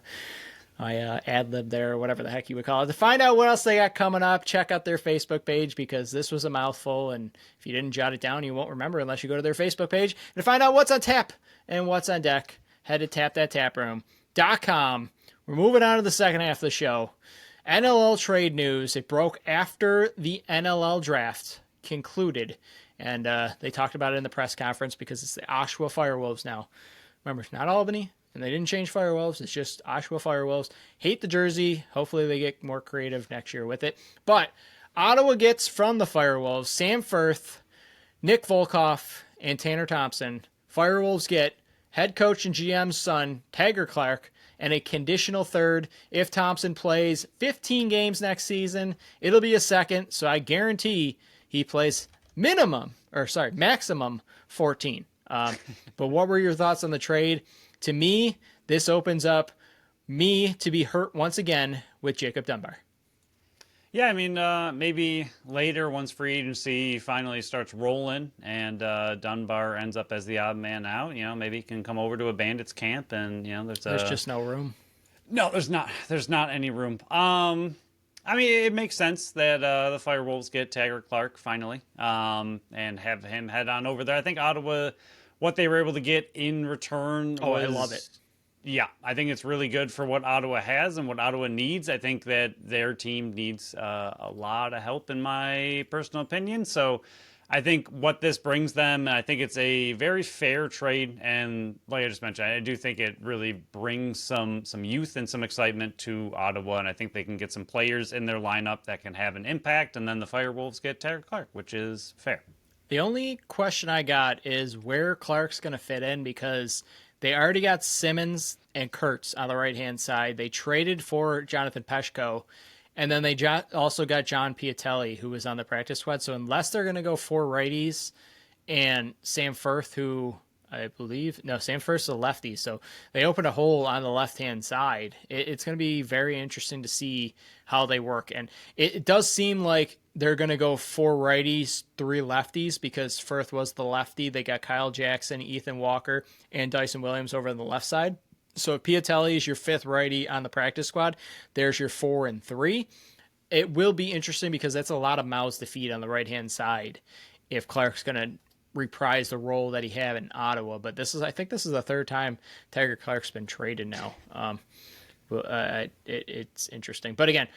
ad-lib there, or whatever the heck you would call it. To find out what else they got coming up, check out their Facebook page, because this was a mouthful, and if you didn't jot it down, you won't remember unless you go to their Facebook page. And to find out what's on tap and what's on deck, head to tapthattaproom.com. We're moving on to the second half of the show. NLL trade news. It broke after the NLL draft concluded, and they talked about it in the press conference because it's the Oshawa Firewolves now. Remember, it's not Albany, and they didn't change Firewolves. It's just Oshawa Firewolves. Hate the jersey. Hopefully they get more creative next year with it. But Ottawa gets from the Firewolves Sam Firth, Nick Volkov, and Tanner Thompson. Firewolves get head coach and GM's son, Taggart Clark, and a conditional third. If Thompson plays 15 games next season, it'll be a second, so I guarantee he plays maximum 14. But what were your thoughts on the trade? To me, this opens up me to be hurt once again with Jacob Dunbar. Yeah, I mean, maybe later once free agency finally starts rolling and Dunbar ends up as the odd man out, maybe he can come over to a Bandits camp and, there's just no room. No, there's not. There's not any room. I mean, it makes sense that the Firewolves get Taggart Clark finally and have him head on over there. I think Ottawa, what they were able to get in return was... I love it. Yeah, I think it's really good for what Ottawa has and what Ottawa needs. I think that their team needs a lot of help, in my personal opinion. So I think what this brings them, I think it's a very fair trade. And like I just mentioned, I do think it really brings some youth and some excitement to Ottawa. And I think they can get some players in their lineup that can have an impact. And then the Firewolves get Taggart Clark, which is fair. The only question I got is where Clark's going to fit in, because they already got Simmons and Kurtz on the right-hand side. They traded for Jonathan Peshko, and then they also got John Piatelli, who was on the practice squad. So unless they're going to go 4 righties and Sam Firth, who Sam Firth's a lefty, so they opened a hole on the left-hand side. It's going to be very interesting to see how they work. And it does seem like they're going to go 4 righties, 3 lefties, because Firth was the lefty. They got Kyle Jackson, Ethan Walker, and Dyson Williams over on the left side. So if Piatelli is your 5th righty on the practice squad, there's your 4 and 3. It will be interesting because that's a lot of mouths to feed on the right-hand side if Clark's going to reprise the role that he had in Ottawa. But I think this is the 3rd time Taggart Clark's been traded now. It's interesting. But again,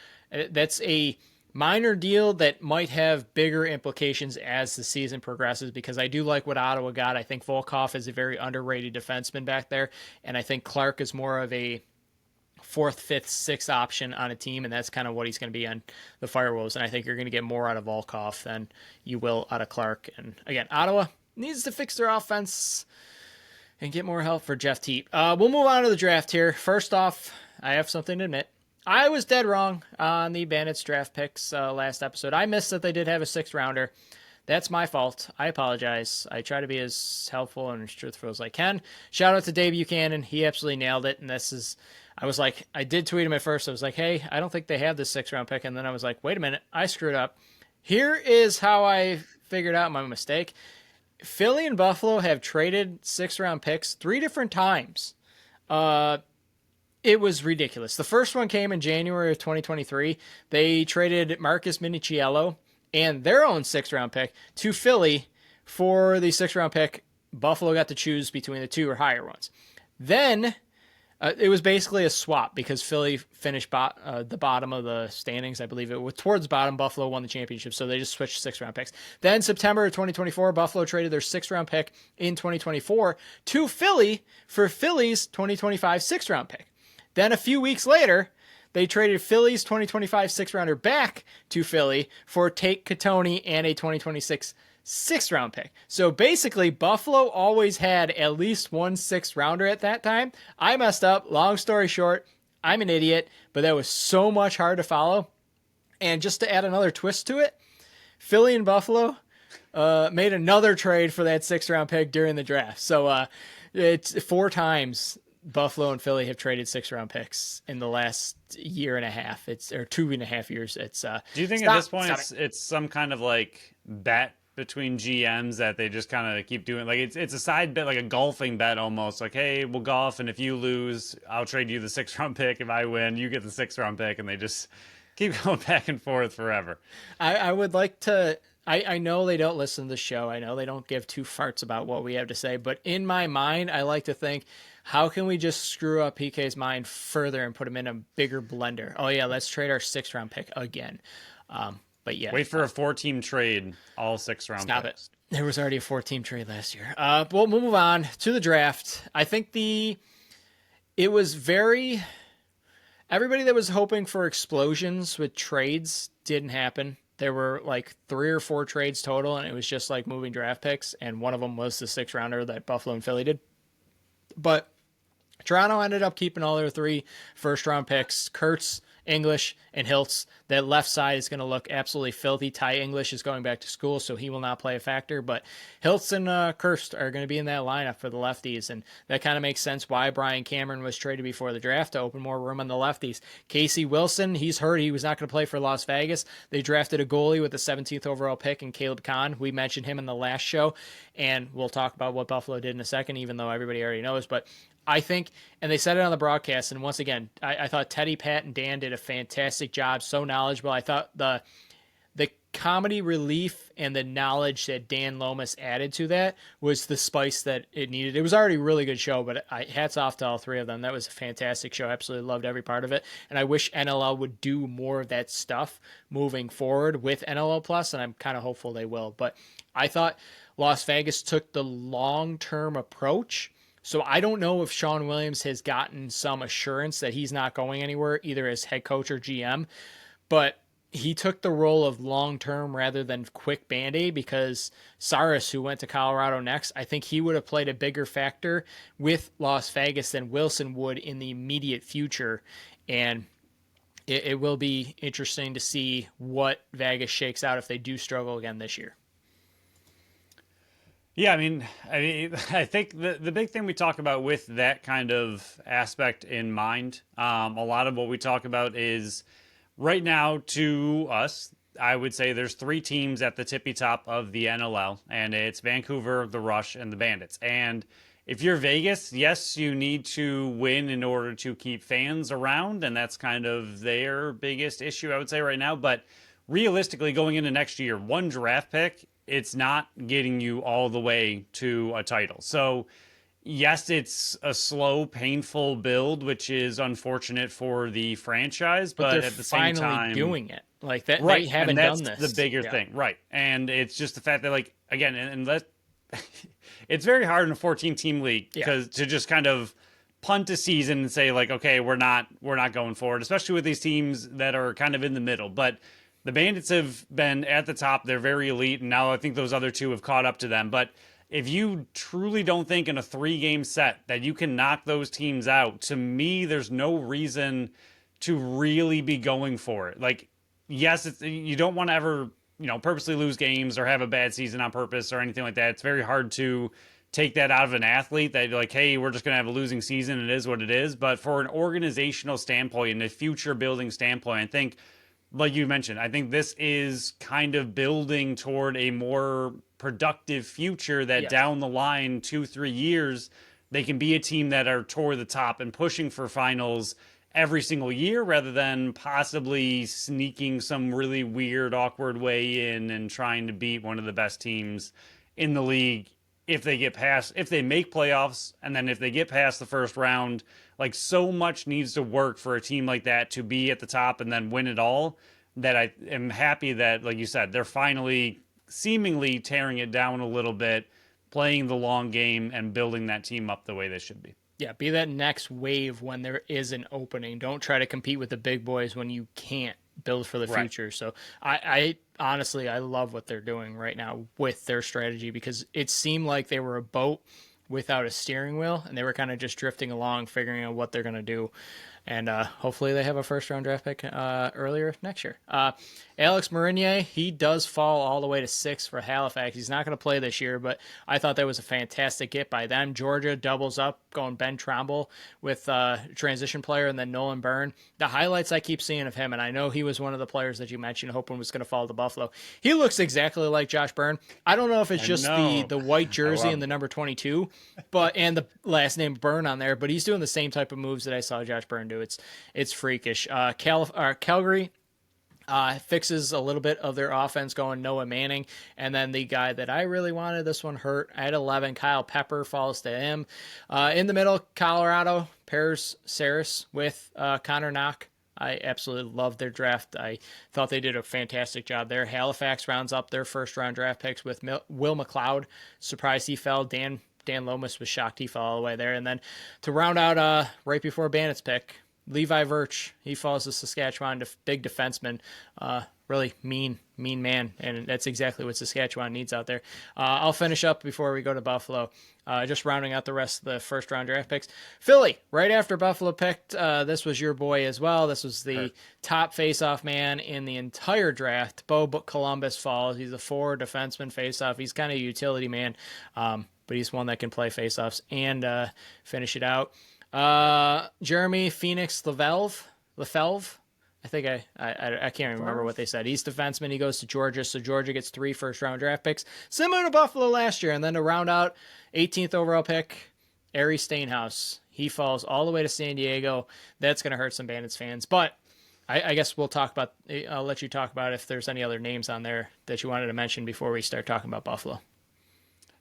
that's a minor deal that might have bigger implications as the season progresses, because I do like what Ottawa got. I think Volkov is a very underrated defenseman back there, and I think Clark is more of a 4th, 5th, 6th option on a team, and that's kind of what he's going to be on the Firewolves. And I think you're going to get more out of Volkov than you will out of Clark. And again, Ottawa needs to fix their offense and get more help for Jeff Teat. We'll move on to the draft here. First off, I have something to admit. I was dead wrong on the Bandits draft picks last episode. I missed that they did have a 6th rounder. That's my fault. I apologize. I try to be as helpful and as truthful as I can. Shout out to Dave Buchanan. He absolutely nailed it. And I did tweet him at first. I was like, hey, I don't think they have this 6th round pick. And then I was like, wait a minute, I screwed up. Here is how I figured out my mistake. Philly and Buffalo have traded 6th round picks 3 different times. It was ridiculous. The first one came in January of 2023. They traded Marcus Minichiello and their own 6th round pick to Philly for the 6th round pick. Buffalo got to choose between the 2 or higher ones. Then it was basically a swap because Philly finished the bottom of the standings. I believe it was towards the bottom. Buffalo won the championship, so they just switched 6th round picks. Then September of 2024, Buffalo traded their 6th round pick in 2024 to Philly for Philly's 2025 6th round pick. Then a few weeks later, they traded Philly's 2025 6th rounder back to Philly for Tate Katoni and a 2026 6th round pick. So basically, Buffalo always had at least one 6th rounder at that time. I messed up. Long story short, I'm an idiot, but that was so much hard to follow. And just to add another twist to it, Philly and Buffalo made another trade for that 6th round pick during the draft. So it's 4 times Buffalo and Philly have traded 6th round picks in the last year and a half. Or 2.5 years. Do you think at this point it's some kind of like bet between GMs that they just kind of keep doing? Like it's a side bet, like a golfing bet almost. Like, hey, we'll golf, and if you lose, I'll trade you the 6th round pick. If I win, you get the 6th round pick, and they just keep going back and forth forever. I would like to. I know they don't listen to the show. I know they don't give 2 farts about what we have to say. But in my mind, I like to think, how can we just screw up PK's mind further and put him in a bigger blender? Oh, yeah, let's trade our 6th round pick again. But yeah. Wait for a 4-team trade, all 6th round Stop picks. It. There was already a 4-team trade last year. We'll move on to the draft. I think It was very everybody that was hoping for explosions with trades didn't happen. There were like 3 or 4 trades total, and it was just like moving draft picks, and one of them was the 6th rounder that Buffalo and Philly did. But Toronto ended up keeping all their 3 first-round picks, Kurtz, English, and Hiltz. That left side is going to look absolutely filthy. Ty English is going back to school, so he will not play a factor. But Hiltz and Kurtz are going to be in that lineup for the lefties, and that kind of makes sense why Brian Cameron was traded before the draft to open more room on the lefties. Casey Wilson, he's hurt. He was not going to play for Las Vegas. They drafted a goalie with the 17th overall pick in Caleb Kahn. We mentioned him in the last show, and we'll talk about what Buffalo did in a second, even though everybody already knows. But I think, and they said it on the broadcast, and once again, I thought Teddy, Pat, and Dan did a fantastic job, so knowledgeable. I thought the comedy relief and the knowledge that Dan Lomas added to that was the spice that it needed. It was already a really good show, but hats off to all 3 of them. That was a fantastic show. Absolutely loved every part of it, and I wish NLL would do more of that stuff moving forward with NLL Plus, and I'm kind of hopeful they will. But I thought Las Vegas took the long-term approach. So I don't know if Sean Williams has gotten some assurance that he's not going anywhere, either as head coach or GM, but he took the role of long-term rather than quick Band-Aid, because Saris, who went to Colorado next, I think he would have played a bigger factor with Las Vegas than Wilson would in the immediate future. And it will be interesting to see what Vegas shakes out if they do struggle again this year. Yeah, I think the big thing we talk about with that kind of aspect in mind, a lot of what we talk about is right now to us, I would say there's 3 teams at the tippy top of the NLL, and it's Vancouver, the Rush, and the Bandits. And if you're Vegas, yes, you need to win in order to keep fans around, and that's kind of their biggest issue, I would say, right now. But realistically, going into next year, 1 draft pick, it's not getting you all the way to a title. So, yes, it's a slow, painful build, which is unfortunate for the franchise, but at the same time, finally doing it like that. Right, They haven't and that's done this. the bigger thing, right? And it's just the fact that, like, again, and that it's very hard in a 14-team league because to just kind of punt a season and say like, okay, we're not going forward, especially with these teams that are kind of in the middle. But the Bandits have been at the top; they're very elite, and now I think those other 2 have caught up to them. But if you truly don't think in a 3-game set that you can knock those teams out, to me, there's no reason to really be going for it. Like, yes, you don't want to ever, purposely lose games or have a bad season on purpose or anything like that. It's very hard to take that out of an athlete that like, hey, we're just going to have a losing season. It is what it is. But for an organizational standpoint and a future building standpoint, I think, like you mentioned, I think this is kind of building toward a more productive future that down the line, 2-3 years, they can be a team that are toward the top and pushing for finals every single year rather than possibly sneaking some really weird, awkward way in and trying to beat one of the best teams in the league if they make playoffs, and then if they get past the first round. Like, so much needs to work for a team like that to be at the top and then win it all, that I am happy that, like you said, they're finally seemingly tearing it down a little bit, playing the long game and building that team up the way they should be. Yeah, be that next wave when there is an opening. Don't try to compete with the big boys when you can't build for the future. So I honestly, I love what they're doing right now with their strategy, because it seemed like they were a boat without a steering wheel, and they were kind of just drifting along, figuring out what they're going to do. And hopefully they have a first-round draft pick earlier next year. Alex Marinier, he does fall all the way to 6 for Halifax. He's not going to play this year, but I thought that was a fantastic get by them. Georgia doubles up, going Ben Tromble with transition player, and then Nolan Byrne. The highlights I keep seeing of him, and I know he was one of the players that you mentioned, hoping was going to fall to Buffalo. He looks exactly like Josh Byrne. I don't know if it's just the white jersey and the number 22, and the last name Byrne on there, but he's doing the same type of moves that I saw Josh Byrne do. It's freakish. Calgary fixes a little bit of their offense, going Noah Manning, and then the guy that I really wanted, this one hurt at 11, Kyle Pepper, falls to him. In the middle, Colorado pairs Saris with Connor Knock. I absolutely loved their draft. I thought they did a fantastic job there. Halifax rounds up their first-round draft picks with Will McLeod. Surprised he fell. Dan Dan Lomas was shocked he fell all the way there. And then to round out right before Bandits pick, Levi Virch. He falls to Saskatchewan, big defenseman. Really mean man, and that's exactly what Saskatchewan needs out there. I'll finish up before we go to Buffalo. Just rounding out the rest of the first round draft picks. Philly, right after Buffalo picked, this was your boy as well. This was the top faceoff man in the entire draft. Bo Columbus falls. He's a forward defenseman faceoff. He's kind of a utility man, but he's one that can play faceoffs and finish it out. Jeremy Phoenix Lefelve. I think I can't remember what they said. He's defenseman. He goes to Georgia, so Georgia gets 3 first-round draft picks, similar to Buffalo last year. And then to round out, 18th overall pick, Ari Steinhaus. He falls all the way to San Diego. That's going to hurt some Bandits fans. But I guess I'll let you talk about if there's any other names on there that you wanted to mention before we start talking about Buffalo.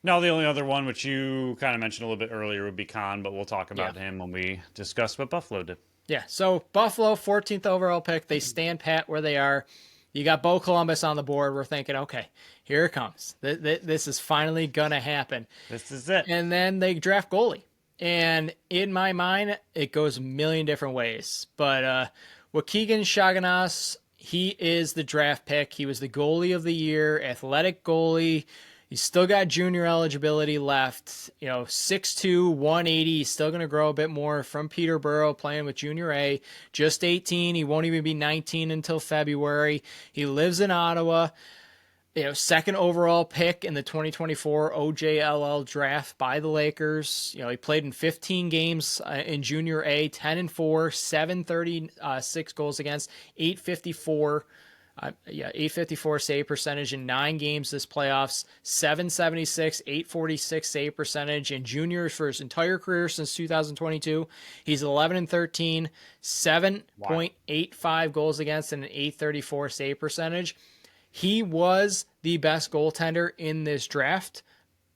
No, the only other one, which you kind of mentioned a little bit earlier, would be Khan, but we'll talk about him when we discuss what Buffalo did. Yeah, so Buffalo, 14th overall pick. They stand pat where they are. You got Bo Columbus on the board. We're thinking, okay, here it comes. This is finally going to happen. This is it. And then they draft goalie. And in my mind, it goes a million different ways. But Waukegan Shaganas, he is the draft pick. He was the goalie of the year, athletic goalie. He's still got junior eligibility left. 6'2", 180. He's still going to grow a bit more from Peterborough playing with Junior A. Just 18. He won't even be 19 until February. He lives in Ottawa. Second overall pick in the 2024 OJLL draft by the Lakers. He played in 15 games in Junior A, 10-4, 736 goals against, 854. 854 save percentage in 9 games this playoffs, 776, 846 save percentage in juniors for his entire career since 2022. He's 11-13, 7.85 goals against and an 834 save percentage. He was the best goaltender in this draft,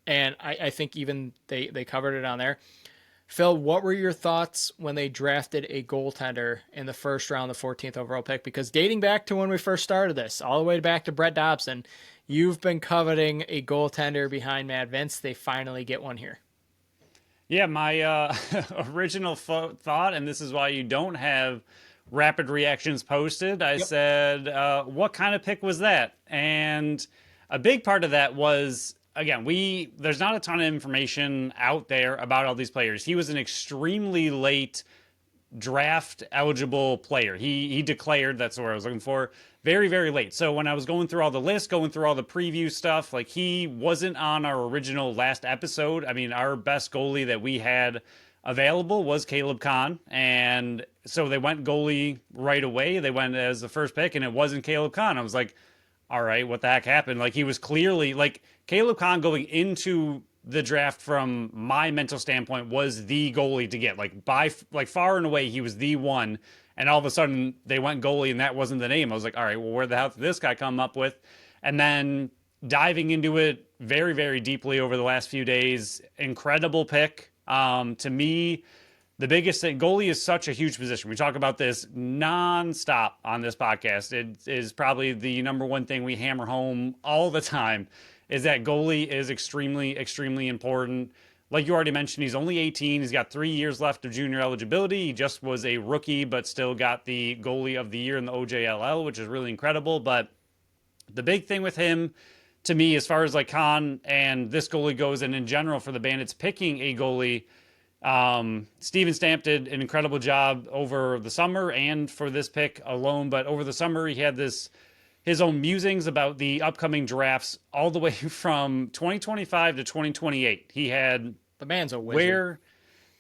and I think even they covered it on there. Phil, what were your thoughts when they drafted a goaltender in the first round, the 14th overall pick? Because dating back to when we first started this, all the way back to Brett Dobson, you've been coveting a goaltender behind Matt Vince. They finally get one here. Yeah, my original thought, and this is why you don't have rapid reactions posted, I said, what kind of pick was that? And a big part of that was, again, there's not a ton of information out there about all these players. He was an extremely late draft eligible player. He declared, that's what I was looking for, very, very late. So when I was going through all the lists, going through all the preview stuff, like he wasn't on our original last episode. I mean, our best goalie that we had available was Caleb Kahn. And so they went goalie right away. They went as the first pick and it wasn't Caleb Kahn. I was like, all right, what the heck happened? Like he was clearly like Caleb Kahn going into the draft from my mental standpoint was the goalie to get by far and away. He was the one. And all of a sudden they went goalie and that wasn't the name. I was like, all right, well, where the hell did this guy come up with? And then diving into it very, very deeply over the last few days, incredible pick. To me, the biggest thing, goalie is such a huge position. We talk about this nonstop on this podcast. It is probably the number one thing we hammer home all the time is that goalie is extremely, extremely important. Like you already mentioned, he's only 18. He's got 3 years left of junior eligibility. He just was a rookie, but still got the goalie of the year in the OJLL, which is really incredible. But the big thing with him, to me, as far as like Khan and this goalie goes, and in general for the Bandits picking a goalie, Steven Stamp did an incredible job over the summer and for this pick alone. But over the summer, he had his own musings about the upcoming drafts all the way from 2025 to 2028. He had the man's a wizard.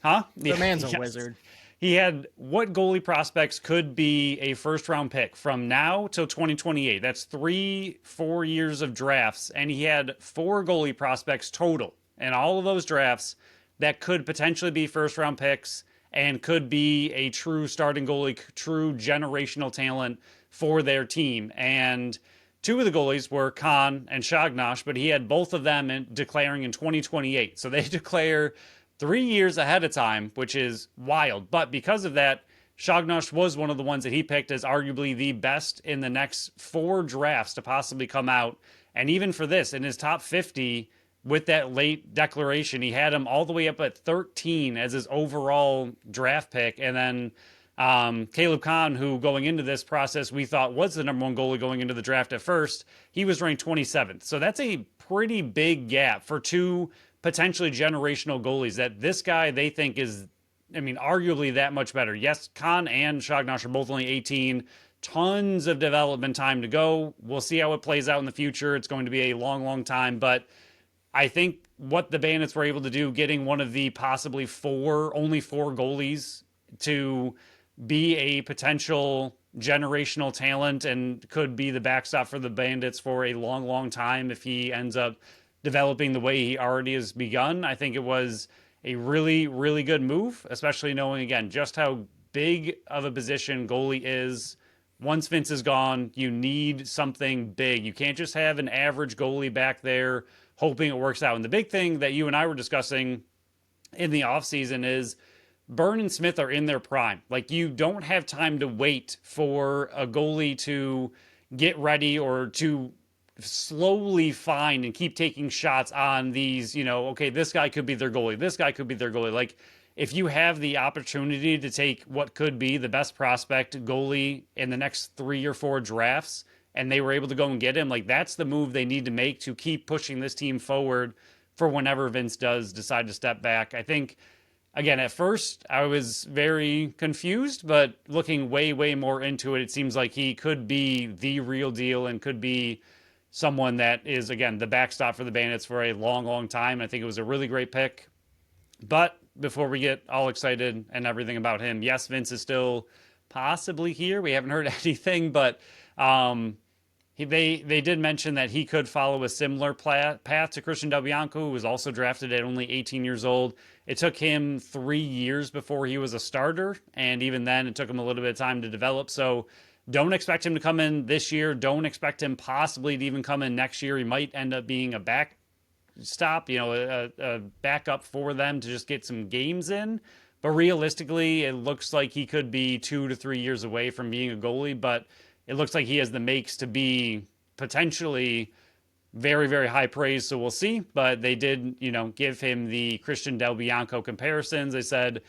The man's a wizard. He had what goalie prospects could be a first-round pick from now till 2028. That's 4 years of drafts, and he had 4 goalie prospects total in all of those drafts that could potentially be first-round picks and could be a true starting goalie, true generational talent for their team. And 2 of the goalies were Khan and Shagnosh, but he had both of them declaring in 2028. So they declare 3 years ahead of time, which is wild. But because of that, Shagnosh was one of the ones that he picked as arguably the best in the next 4 drafts to possibly come out. And even for this, in his top 50, with that late declaration. He had him all the way up at 13 as his overall draft pick. And then Caleb Kahn, who going into this process we thought was the number one goalie going into the draft at first, he was ranked 27th. So that's a pretty big gap for two potentially generational goalies that this guy they think is, I mean, arguably that much better. Yes, Kahn and Shognosh are both only 18. Tons of development time to go. We'll see how it plays out in the future. It's going to be a long, long time. But I think what the Bandits were able to do, getting one of the possibly only four goalies to be a potential generational talent and could be the backstop for the Bandits for a long, long time if he ends up developing the way he already has begun. I think it was a really, really good move, especially knowing, again, just how big of a position goalie is. Once Vince is gone, you need something big. You can't just have an average goalie back there hoping it works out. And the big thing that you and I were discussing in the offseason is Byrne and Smith are in their prime. Like, you don't have time to wait for a goalie to get ready or to slowly find and keep taking shots on these, okay, this guy could be their goalie. This guy could be their goalie. Like, if you have the opportunity to take what could be the best prospect goalie in the next 3 or 4 drafts, and they were able to go and get him, like, that's the move they need to make to keep pushing this team forward for whenever Vince does decide to step back. I think, again, at first I was very confused, but looking way, way more into it, it seems like he could be the real deal and could be someone that is, again, the backstop for the Bandits for a long, long time. I think it was a really great pick. But before we get all excited and everything about him, yes, Vince is still possibly here. We haven't heard anything, but they did mention that he could follow a similar path to Christian Del Bianco, who was also drafted at only 18 years old. It took him 3 years before he was a starter, and even then it took him a little bit of time to develop. So don't expect him to come in this year. Don't expect him possibly to even come in next year. He might end up being a backstop, a backup for them to just get some games in. But realistically, it looks like he could be 2 to 3 years away from being a goalie, but it looks like he has the makes to be potentially very, very high praise. So we'll see. But they did, give him the Christian Del Bianco comparisons. They said,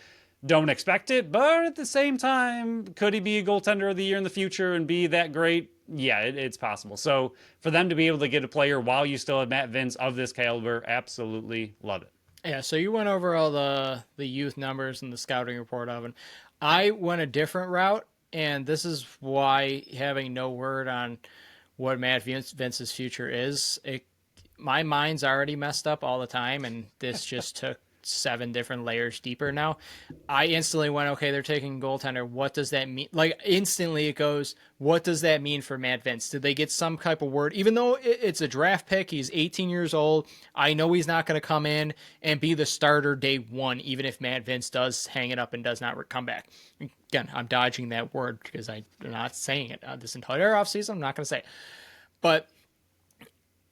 don't expect it, but at the same time, could he be a goaltender of the year in the future and be that great? Yeah, it's possible. So for them to be able to get a player while you still have Matt Vince of this caliber, absolutely love it. Yeah, so you went over all the youth numbers and the scouting report of it. I went a different route, and this is why having no word on what Matt Vince's future is, my mind's already messed up all the time, and this just took 7 different layers deeper now. I instantly went, okay, they're taking goaltender. What does that mean? Like, instantly it goes, what does that mean for Matt Vince? Did they get some type of word? Even though it's a draft pick, he's 18 years old. I know he's not going to come in and be the starter day one, even if Matt Vince does hang it up and does not come back. Again, I'm dodging that word because I'm not saying it this entire offseason. I'm not going to say it. But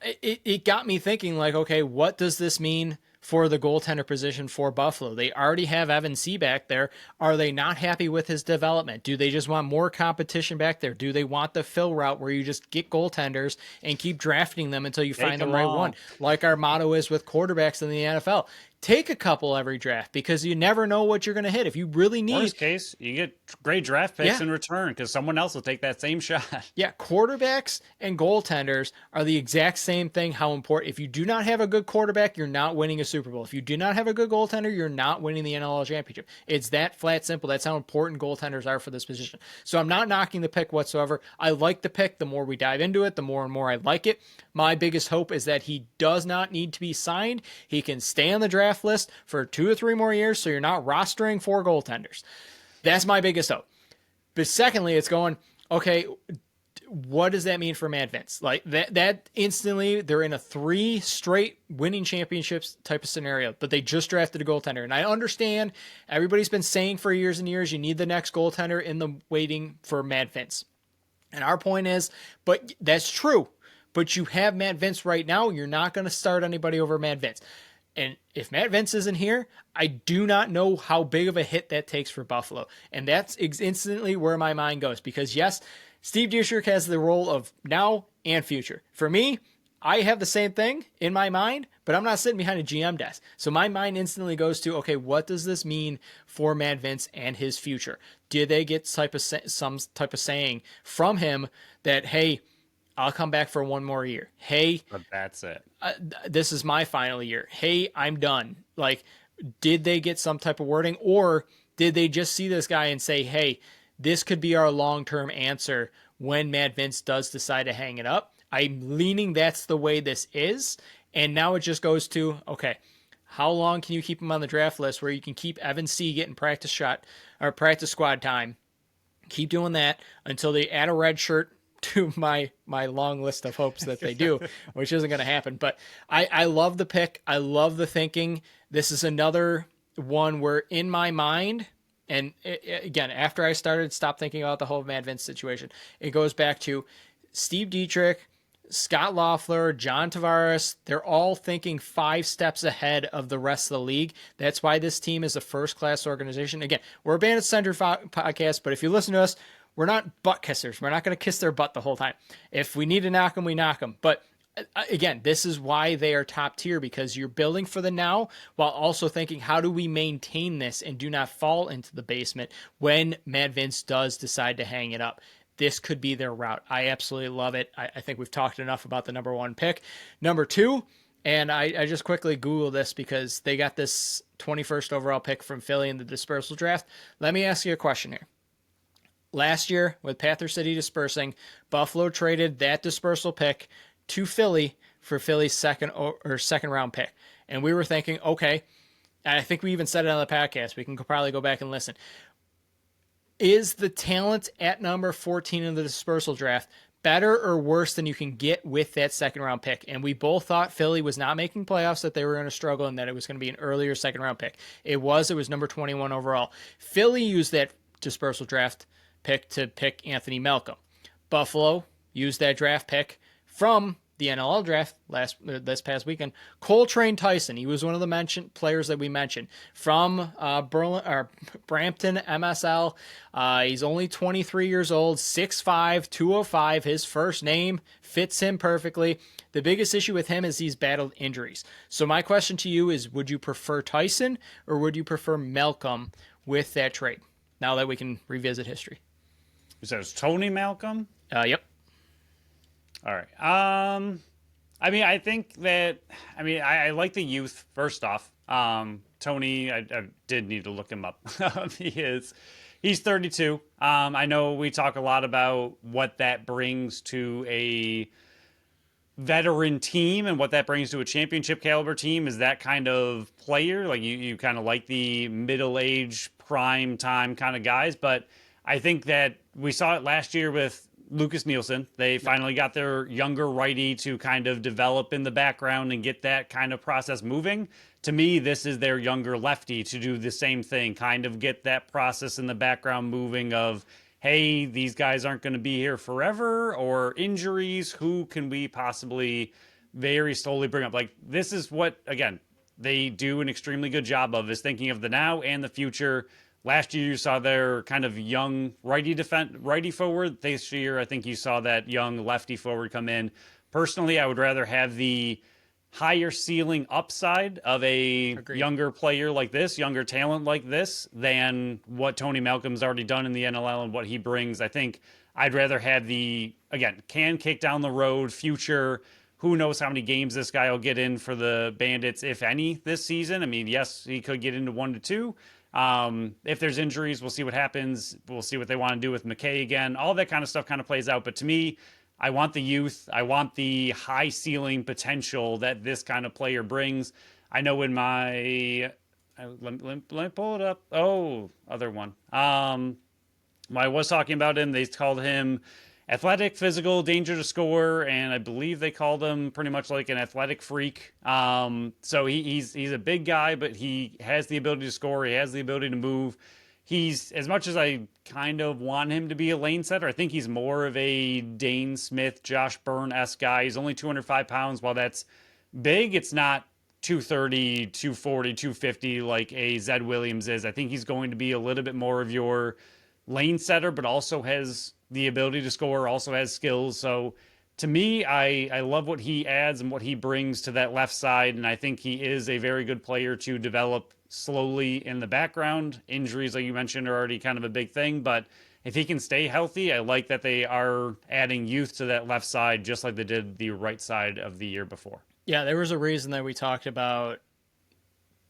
it got me thinking, like, okay, what does this mean for the goaltender position for Buffalo? They already have Evan C back there. Are they not happy with his development? Do they just want more competition back there? Do they want the fill route where you just get goaltenders and keep drafting them until you find the right one? Like our motto is with quarterbacks in the NFL. Take a couple every draft because you never know what you're going to hit. If you really need... Worst case, you get great draft picks in return because someone else will take that same shot. Yeah, quarterbacks and goaltenders are the exact same thing, how important. If you do not have a good quarterback, you're not winning a Super Bowl. If you do not have a good goaltender, you're not winning the NLL championship. It's that flat simple. That's how important goaltenders are for this position. So I'm not knocking the pick whatsoever. I like the pick. The more we dive into it, the more and more I like it. My biggest hope is that he does not need to be signed. He can stay on the draft list for 2 or 3 more years, so you're not rostering 4 goaltenders. That's my biggest hope. But secondly, it's going, okay, what does that mean for Matt Vince? Like that instantly, they're in a 3 straight winning championships type of scenario, but they just drafted a goaltender. And I understand everybody's been saying for years and years, you need the next goaltender in the waiting for Matt Vince. And our point is, but that's true. But you have Matt Vince right now. You're not going to start anybody over Matt Vince. And if Matt Vince isn't here, I do not know how big of a hit that takes for Buffalo. And that's instantly where my mind goes. Because yes, Steve Dushirk has the role of now and future. For me, I have the same thing in my mind, but I'm not sitting behind a GM desk. So my mind instantly goes to, okay, what does this mean for Matt Vince and his future? Did they get some type of saying from him that, hey, I'll come back for one more year. Hey, But that's it. this is my final year. Hey, I'm done. Like, did they get some type of wording, or did they just see this guy and say, hey, this could be our long term answer when Matt Vince does decide to hang it up? I'm leaning that's the way this is. And now it just goes to, okay, how long can you keep him on the draft list where you can keep Evan C getting practice shot or practice squad time? Keep doing that until they add a red shirt to my long list of hopes that they do, which isn't going to happen. But I love the pick. I love the thinking. This is another one where in my mind, and again, after I stopped thinking about the whole Matt Vince situation, it goes back to Steve Dietrich, Scott Loeffler, John Tavares. They're all thinking 5 steps ahead of the rest of the league. That's why this team is a first-class organization. Again, we're a Bandits-centered podcast, but if you listen to us, we're not butt kissers. We're not going to kiss their butt the whole time. If we need to knock them, we knock them. But again, this is why they are top tier, because you're building for the now while also thinking, how do we maintain this and do not fall into the basement when Matt Vince does decide to hang it up? This could be their route. I absolutely love it. I think we've talked enough about the number 1 pick. Number 2, and I just quickly Googled this because they got this 21st overall pick from Philly in the dispersal draft. Let me ask you a question here. Last year, with Panther City dispersing, Buffalo traded that dispersal pick to Philly for Philly's second round pick. And we were thinking, okay, and I think we even said it on the podcast. We can probably go back and listen. Is the talent at number 14 in the dispersal draft better or worse than you can get with that second round pick? And we both thought Philly was not making playoffs, that they were going to struggle, and that it was going to be an earlier second round pick. It was number 21 overall. Philly used that dispersal draft pick to pick Anthony Malcolm. Buffalo used that draft pick from the NLL draft this past weekend. Coltrane Tyson, he was one of the players that we mentioned from Brampton MSL. He's only 23 years old, 6'5", 205. His first name fits him perfectly. The biggest issue with him is he's battled injuries. So my question to you is, would you prefer Tyson or would you prefer Malcolm with that trade? Now that we can revisit history. So it's Tony Malcolm? Yep. All right. I mean, I think that, I like the youth, first off. Tony, I did need to look him up. He's 32. I know we talk a lot about what that brings to a veteran team and what that brings to a championship caliber team is that kind of player. Like you kind of like the middle-aged prime time kind of guys, but I think that we saw it last year with Lucas Nielsen. They finally got their younger righty to kind of develop in the background and get that kind of process moving. To me, this is their younger lefty to do the same thing, kind of get that process in the background moving of, hey, these guys aren't going to be here forever, or injuries, who can we possibly very slowly bring up? Like, this is what, again, they do an extremely good job of, is thinking of the now and the future. Last year, you saw their kind of young righty forward. This year, I think you saw that young lefty forward come in. Personally, I would rather have the higher ceiling upside of a younger player like this, younger talent like this, than what Tony Malcolm's already done in the NLL and what he brings. I think I'd rather have the, again, can kick down the road, future. Who knows how many games this guy will get in for the Bandits, if any, this season. I mean, yes, he could get into 1 to 2. If there's injuries, we'll see what happens. We'll see what they want to do with McKay again. All that kind of stuff kind of plays out. But to me, I want the youth. I want the high ceiling potential that this kind of player brings. I know in my, let me pull it up. Oh, other one. When I was talking about him, they called him athletic, physical, danger to score, and I believe they called him pretty much like an athletic freak. So he's a big guy, but he has the ability to score. He has the ability to move. He's, as much as I kind of want him to be a lane setter, I think he's more of a Dane Smith, Josh Byrne-esque guy. He's only 205 pounds. While that's big, it's not 230, 240, 250 like a Zed Williams is. I think he's going to be a little bit more of your lane setter, but also has the ability to score, also has skills. So To me, I love what he adds and what he brings to that left side, and I think he is a very good player to develop slowly in the background. Injuries, like you mentioned, are already kind of a big thing, but if he can stay healthy, I like that they are adding youth to that left side, just like they did the right side of the year before. Yeah, there was a reason that we talked about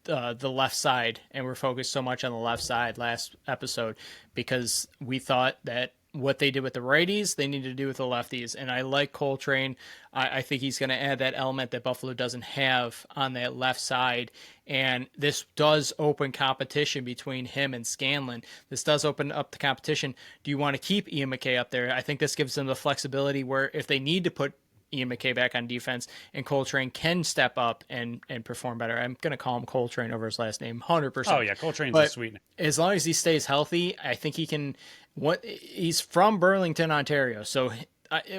the left side, and we're focused so much on the left side last episode because we thought that what they did with the righties, they need to do with the lefties. And I like Coltrane. I think he's going to add that element that Buffalo doesn't have on that left side. And this does open competition between him and Scanlon. This does open up the competition. Do you want to keep Ian McKay up there? I think this gives them the flexibility where if they need to put Ian McKay back on defense, and Coltrane can step up and perform better. I'm going to call him Coltrane over his last name, 100%. Oh yeah, Coltrane's a But sweet name. as long as he stays healthy, I think he can. What he's from Burlington, Ontario. So,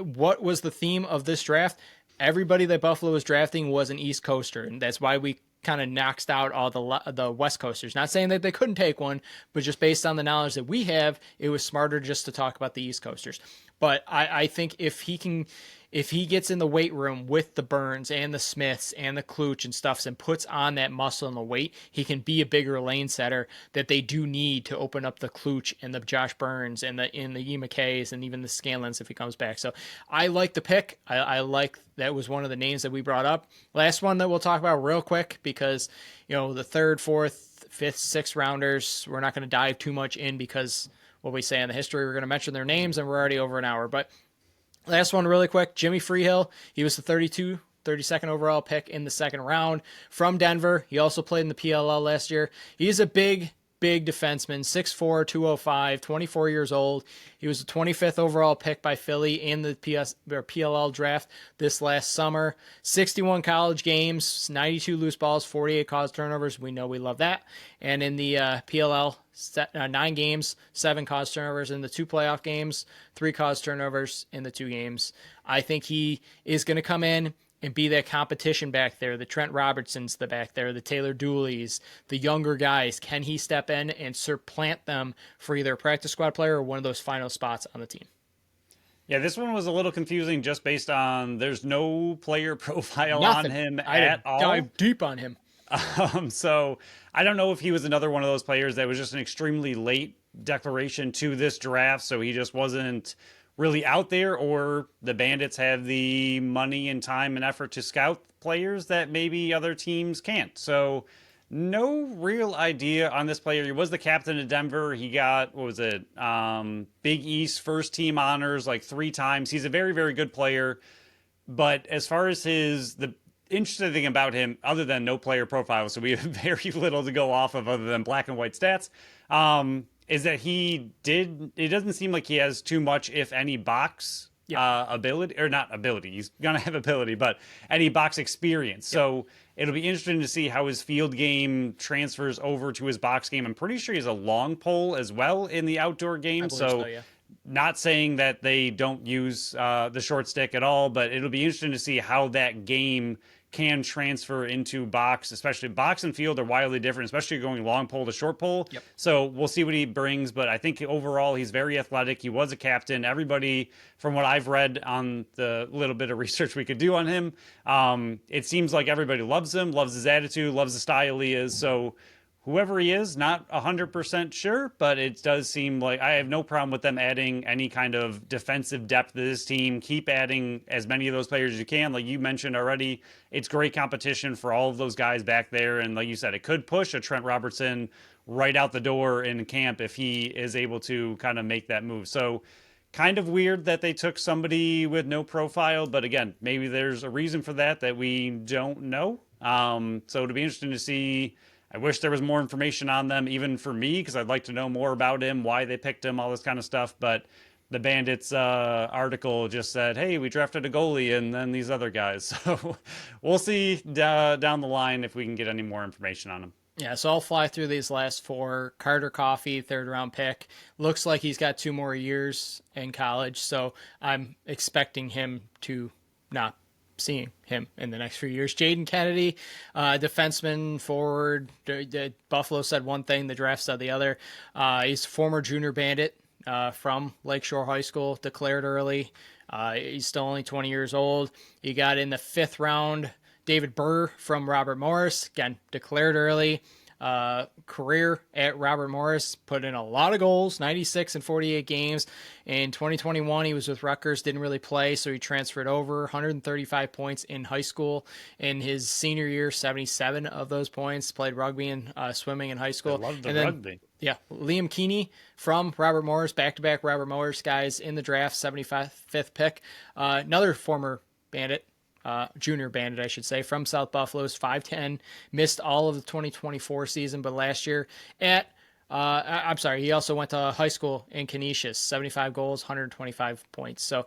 what was the theme of this draft? Everybody that Buffalo was drafting was an East Coaster, and that's why we kind of knocked out all the West Coasters. Not saying that they couldn't take one, but just based on the knowledge that we have, it was smarter just to talk about the East Coasters. But I think if he gets in the weight room with the Burns and the Smiths and the Klutch and stuffs and puts on that muscle and the weight, he can be a bigger lane setter that they do need to open up the Klutch and the Josh Burns and the E McKays and even the Scanlons if he comes back. So I like the pick. I like that was one of the names that we brought up. Last one that we'll talk about real quick because the third, fourth, fifth, sixth rounders we're not going to dive too much in because what we say in the history we're going to mention their names and we're already over an hour, but. Last one really quick, Jimmy Freehill. He was the 32nd overall pick in the second round from Denver. He also played in the PLL last year. He's a big defenseman, 6'4", 205, 24 years old. He was the 25th overall pick by Philly in the PLL draft this last summer. 61 college games, 92 loose balls, 48 caused turnovers. We know we love that. And in the PLL, 9 games, 7 caused turnovers in the 2 playoff games, 3 caused turnovers in the 2 games. I think he is going to come in and be that competition back there, the Trent Robertsons the back there, the Taylor Dooleys, the younger guys. Can he step in and supplant them for either a practice squad player or one of those final spots on the team? Yeah, this one was a little confusing just based on there's no player profile Nothing. on him I at all. dive deep on him. So I don't know if he was another one of those players that was just an extremely late declaration to this draft, so he just wasn't really out there, or the Bandits have the money and time and effort to scout players that maybe other teams can't. So no real idea on this player. He was the captain of Denver. He got, what was it, Big East first team honors like 3 times. He's a very, very good player. But as far as the interesting thing about him, other than no player profile, so we have very little to go off of other than black and white stats, is that it doesn't seem like he has too much, if any, box ability, or not ability. He's going to have ability, but any box experience. Yep. So it'll be interesting to see how his field game transfers over to his box game. I'm pretty sure he's a long pole as well in the outdoor game. So yeah. Not saying that they don't use the short stick at all, but it'll be interesting to see how that game can transfer into box, especially box and field are wildly different, especially going long pole to short pole. Yep. So we'll see what he brings, but I think overall he's very athletic. He was a captain. Everybody, from what I've read on the little bit of research we could do on him, it seems like everybody loves him, loves his attitude, loves the style he is. So whoever he is, not 100% sure, but it does seem like I have no problem with them adding any kind of defensive depth to this team. Keep adding as many of those players as you can. Like you mentioned already, it's great competition for all of those guys back there. And like you said, it could push a Trent Robertson right out the door in camp if he is able to kind of make that move. So kind of weird that they took somebody with no profile, but again, maybe there's a reason for that we don't know. So it'll be interesting to see. I wish there was more information on them, even for me, because I'd like to know more about him, why they picked him, all this kind of stuff. But the Bandits article just said, hey, we drafted a goalie and then these other guys. So we'll see down the line if we can get any more information on him. Yeah, so I'll fly through these last 4. Carter Coffey, 3rd-round pick. Looks like he's got 2 more years in college, so I'm expecting him to not seeing him in the next few years. Jaden Kennedy, defenseman, forward. Buffalo said one thing, the draft said the other. He's a former junior Bandit from Lakeshore High School, declared early. He's still only 20 years old. You got in the 5th round David Burr from Robert Morris, again, declared early. Career at Robert Morris, put in a lot of goals, 96 in 48 games. In 2021, he was with Rutgers, didn't really play, so he transferred over, 135 points in high school. In his senior year, 77 of those points, played rugby and swimming in high school. I love the rugby. Yeah, Liam Keeney from Robert Morris, back-to-back Robert Morris guys in the draft, 75th pick. Another former Bandit, junior Bandit, I should say, from South Buffalo, is 5'10", missed all of the 2024 season, but last year he also went to high school in Canisius, 75 goals, 125 points. So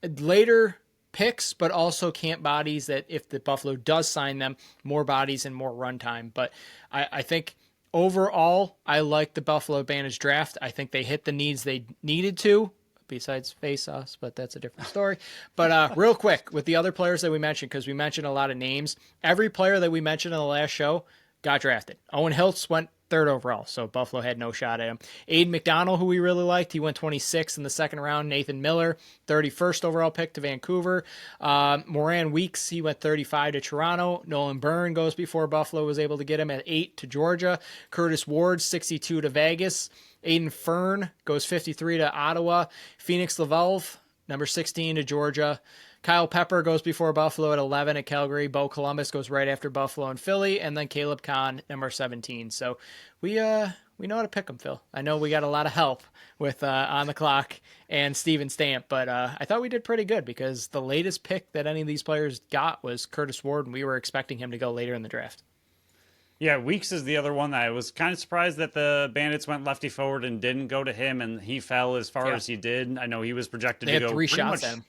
later picks, but also camp bodies that if the Buffalo does sign them, more bodies and more runtime. But I think overall, I like the Buffalo Bandits draft. I think they hit the needs they needed to, besides face-offs, but that's a different story. But real quick, with the other players that we mentioned, because we mentioned a lot of names, every player that we mentioned in the last show got drafted. Owen Hiltz went 3rd overall, so Buffalo had no shot at him. Aiden McDonald, who we really liked, he went 26th in the 2nd round. Nathan Miller, 31st overall pick to Vancouver. Moran Weeks, he went 35 to Toronto. Nolan Byrne goes before Buffalo was able to get him at 8 to Georgia. Curtis Ward, 62 to Vegas. Aiden Fern goes 53 to Ottawa. Phoenix Lavalve, number 16 to Georgia. Kyle Pepper goes before Buffalo at 11 at Calgary. Bo Columbus goes right after Buffalo and Philly. And then Caleb Kahn, number 17. So we know how to pick them, Phil. I know we got a lot of help with On the Clock and Steven Stamp, but I thought we did pretty good because the latest pick that any of these players got was Curtis Ward, and we were expecting him to go later in the draft. Yeah, Weeks is the other one that I was kind of surprised that the Bandits went lefty forward and didn't go to him, and he fell as far as he did. I know he was projected to go 3 shots at him.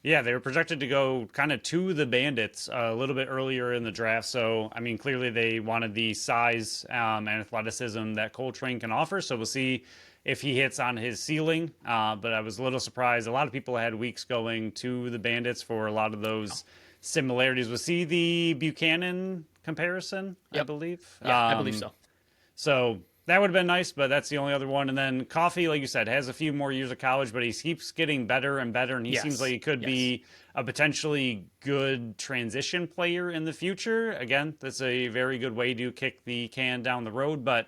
Yeah, they were projected to go kind of to the Bandits a little bit earlier in the draft. So, I mean, clearly they wanted the size and athleticism that Coltrane can offer. So we'll see if he hits on his ceiling. But I was a little surprised. A lot of people had Weeks going to the Bandits for a lot of those similarities. We'll see the Buchanan comparison, I believe. Yeah, I believe so. So that would have been nice, but that's the only other one. And then Coffey, like you said, has a few more years of college, but he keeps getting better and better, and he seems like he could be a potentially good transition player in the future. Again, that's a very good way to kick the can down the road, but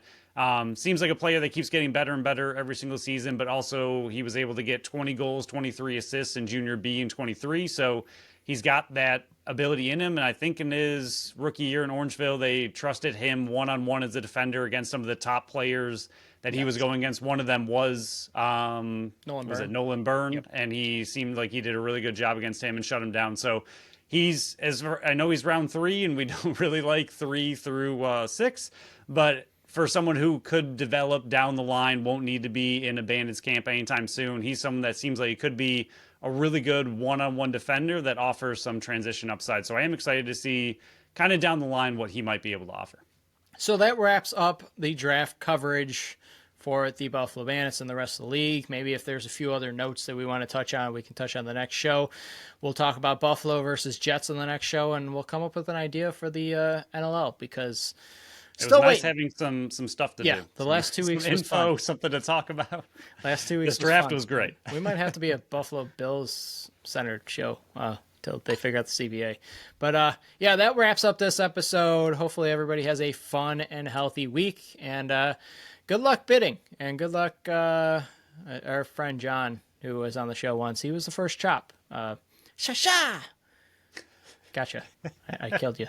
seems like a player that keeps getting better and better every single season, but also he was able to get 20 goals, 23 assists in Junior B in 23, so he's got that ability in him, and I think in his rookie year in Orangeville, they trusted him one-on-one as a defender against some of the top players that he was going against. One of them was Nolan Byrne, and he seemed like he did a really good job against him and shut him down. So I know he's round 3, and we don't really like 3 through 6, but for someone who could develop down the line, won't need to be in a Bandits camp anytime soon, he's someone that seems like he could be a really good one-on-one defender that offers some transition upside. So I am excited to see kind of down the line what he might be able to offer. So that wraps up the draft coverage for the Buffalo Bandits and the rest of the league. Maybe if there's a few other notes that we want to touch on, we can touch on the next show. We'll talk about Buffalo versus Jets on the next show, and we'll come up with an idea for the NLL because it was nice having some stuff to do. Yeah, the last 2 weeks was fun. Something to talk about. Last 2 weeks This draft was great. We might have to be a Buffalo Bills-centered show till they figure out the CBA. But, yeah, that wraps up this episode. Hopefully everybody has a fun and healthy week. And good luck bidding. And good luck, our friend John, who was on the show once. He was the first chop. Sha-sha! Gotcha. I killed you.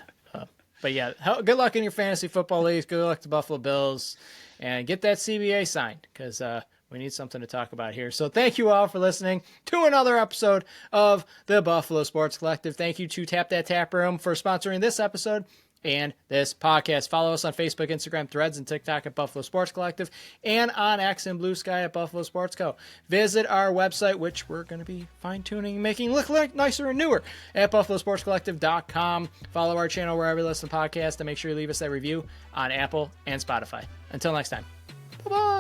But yeah, good luck in your fantasy football leagues. Good luck to Buffalo Bills. And get that CBA signed because we need something to talk about here. So thank you all for listening to another episode of the Buffalo Sports Collective. Thank you to Tap That Tap Room for sponsoring this episode and this podcast. Follow us on Facebook, Instagram, Threads, and TikTok at Buffalo Sports Collective, and on X and Blue Sky at Buffalo Sports Co. Visit our website, which we're going to be fine-tuning and making look like nicer and newer, at buffalosportscollective.com. Follow our channel wherever you listen to podcasts, and make sure you leave us that review on Apple and Spotify. Until next time, bye-bye.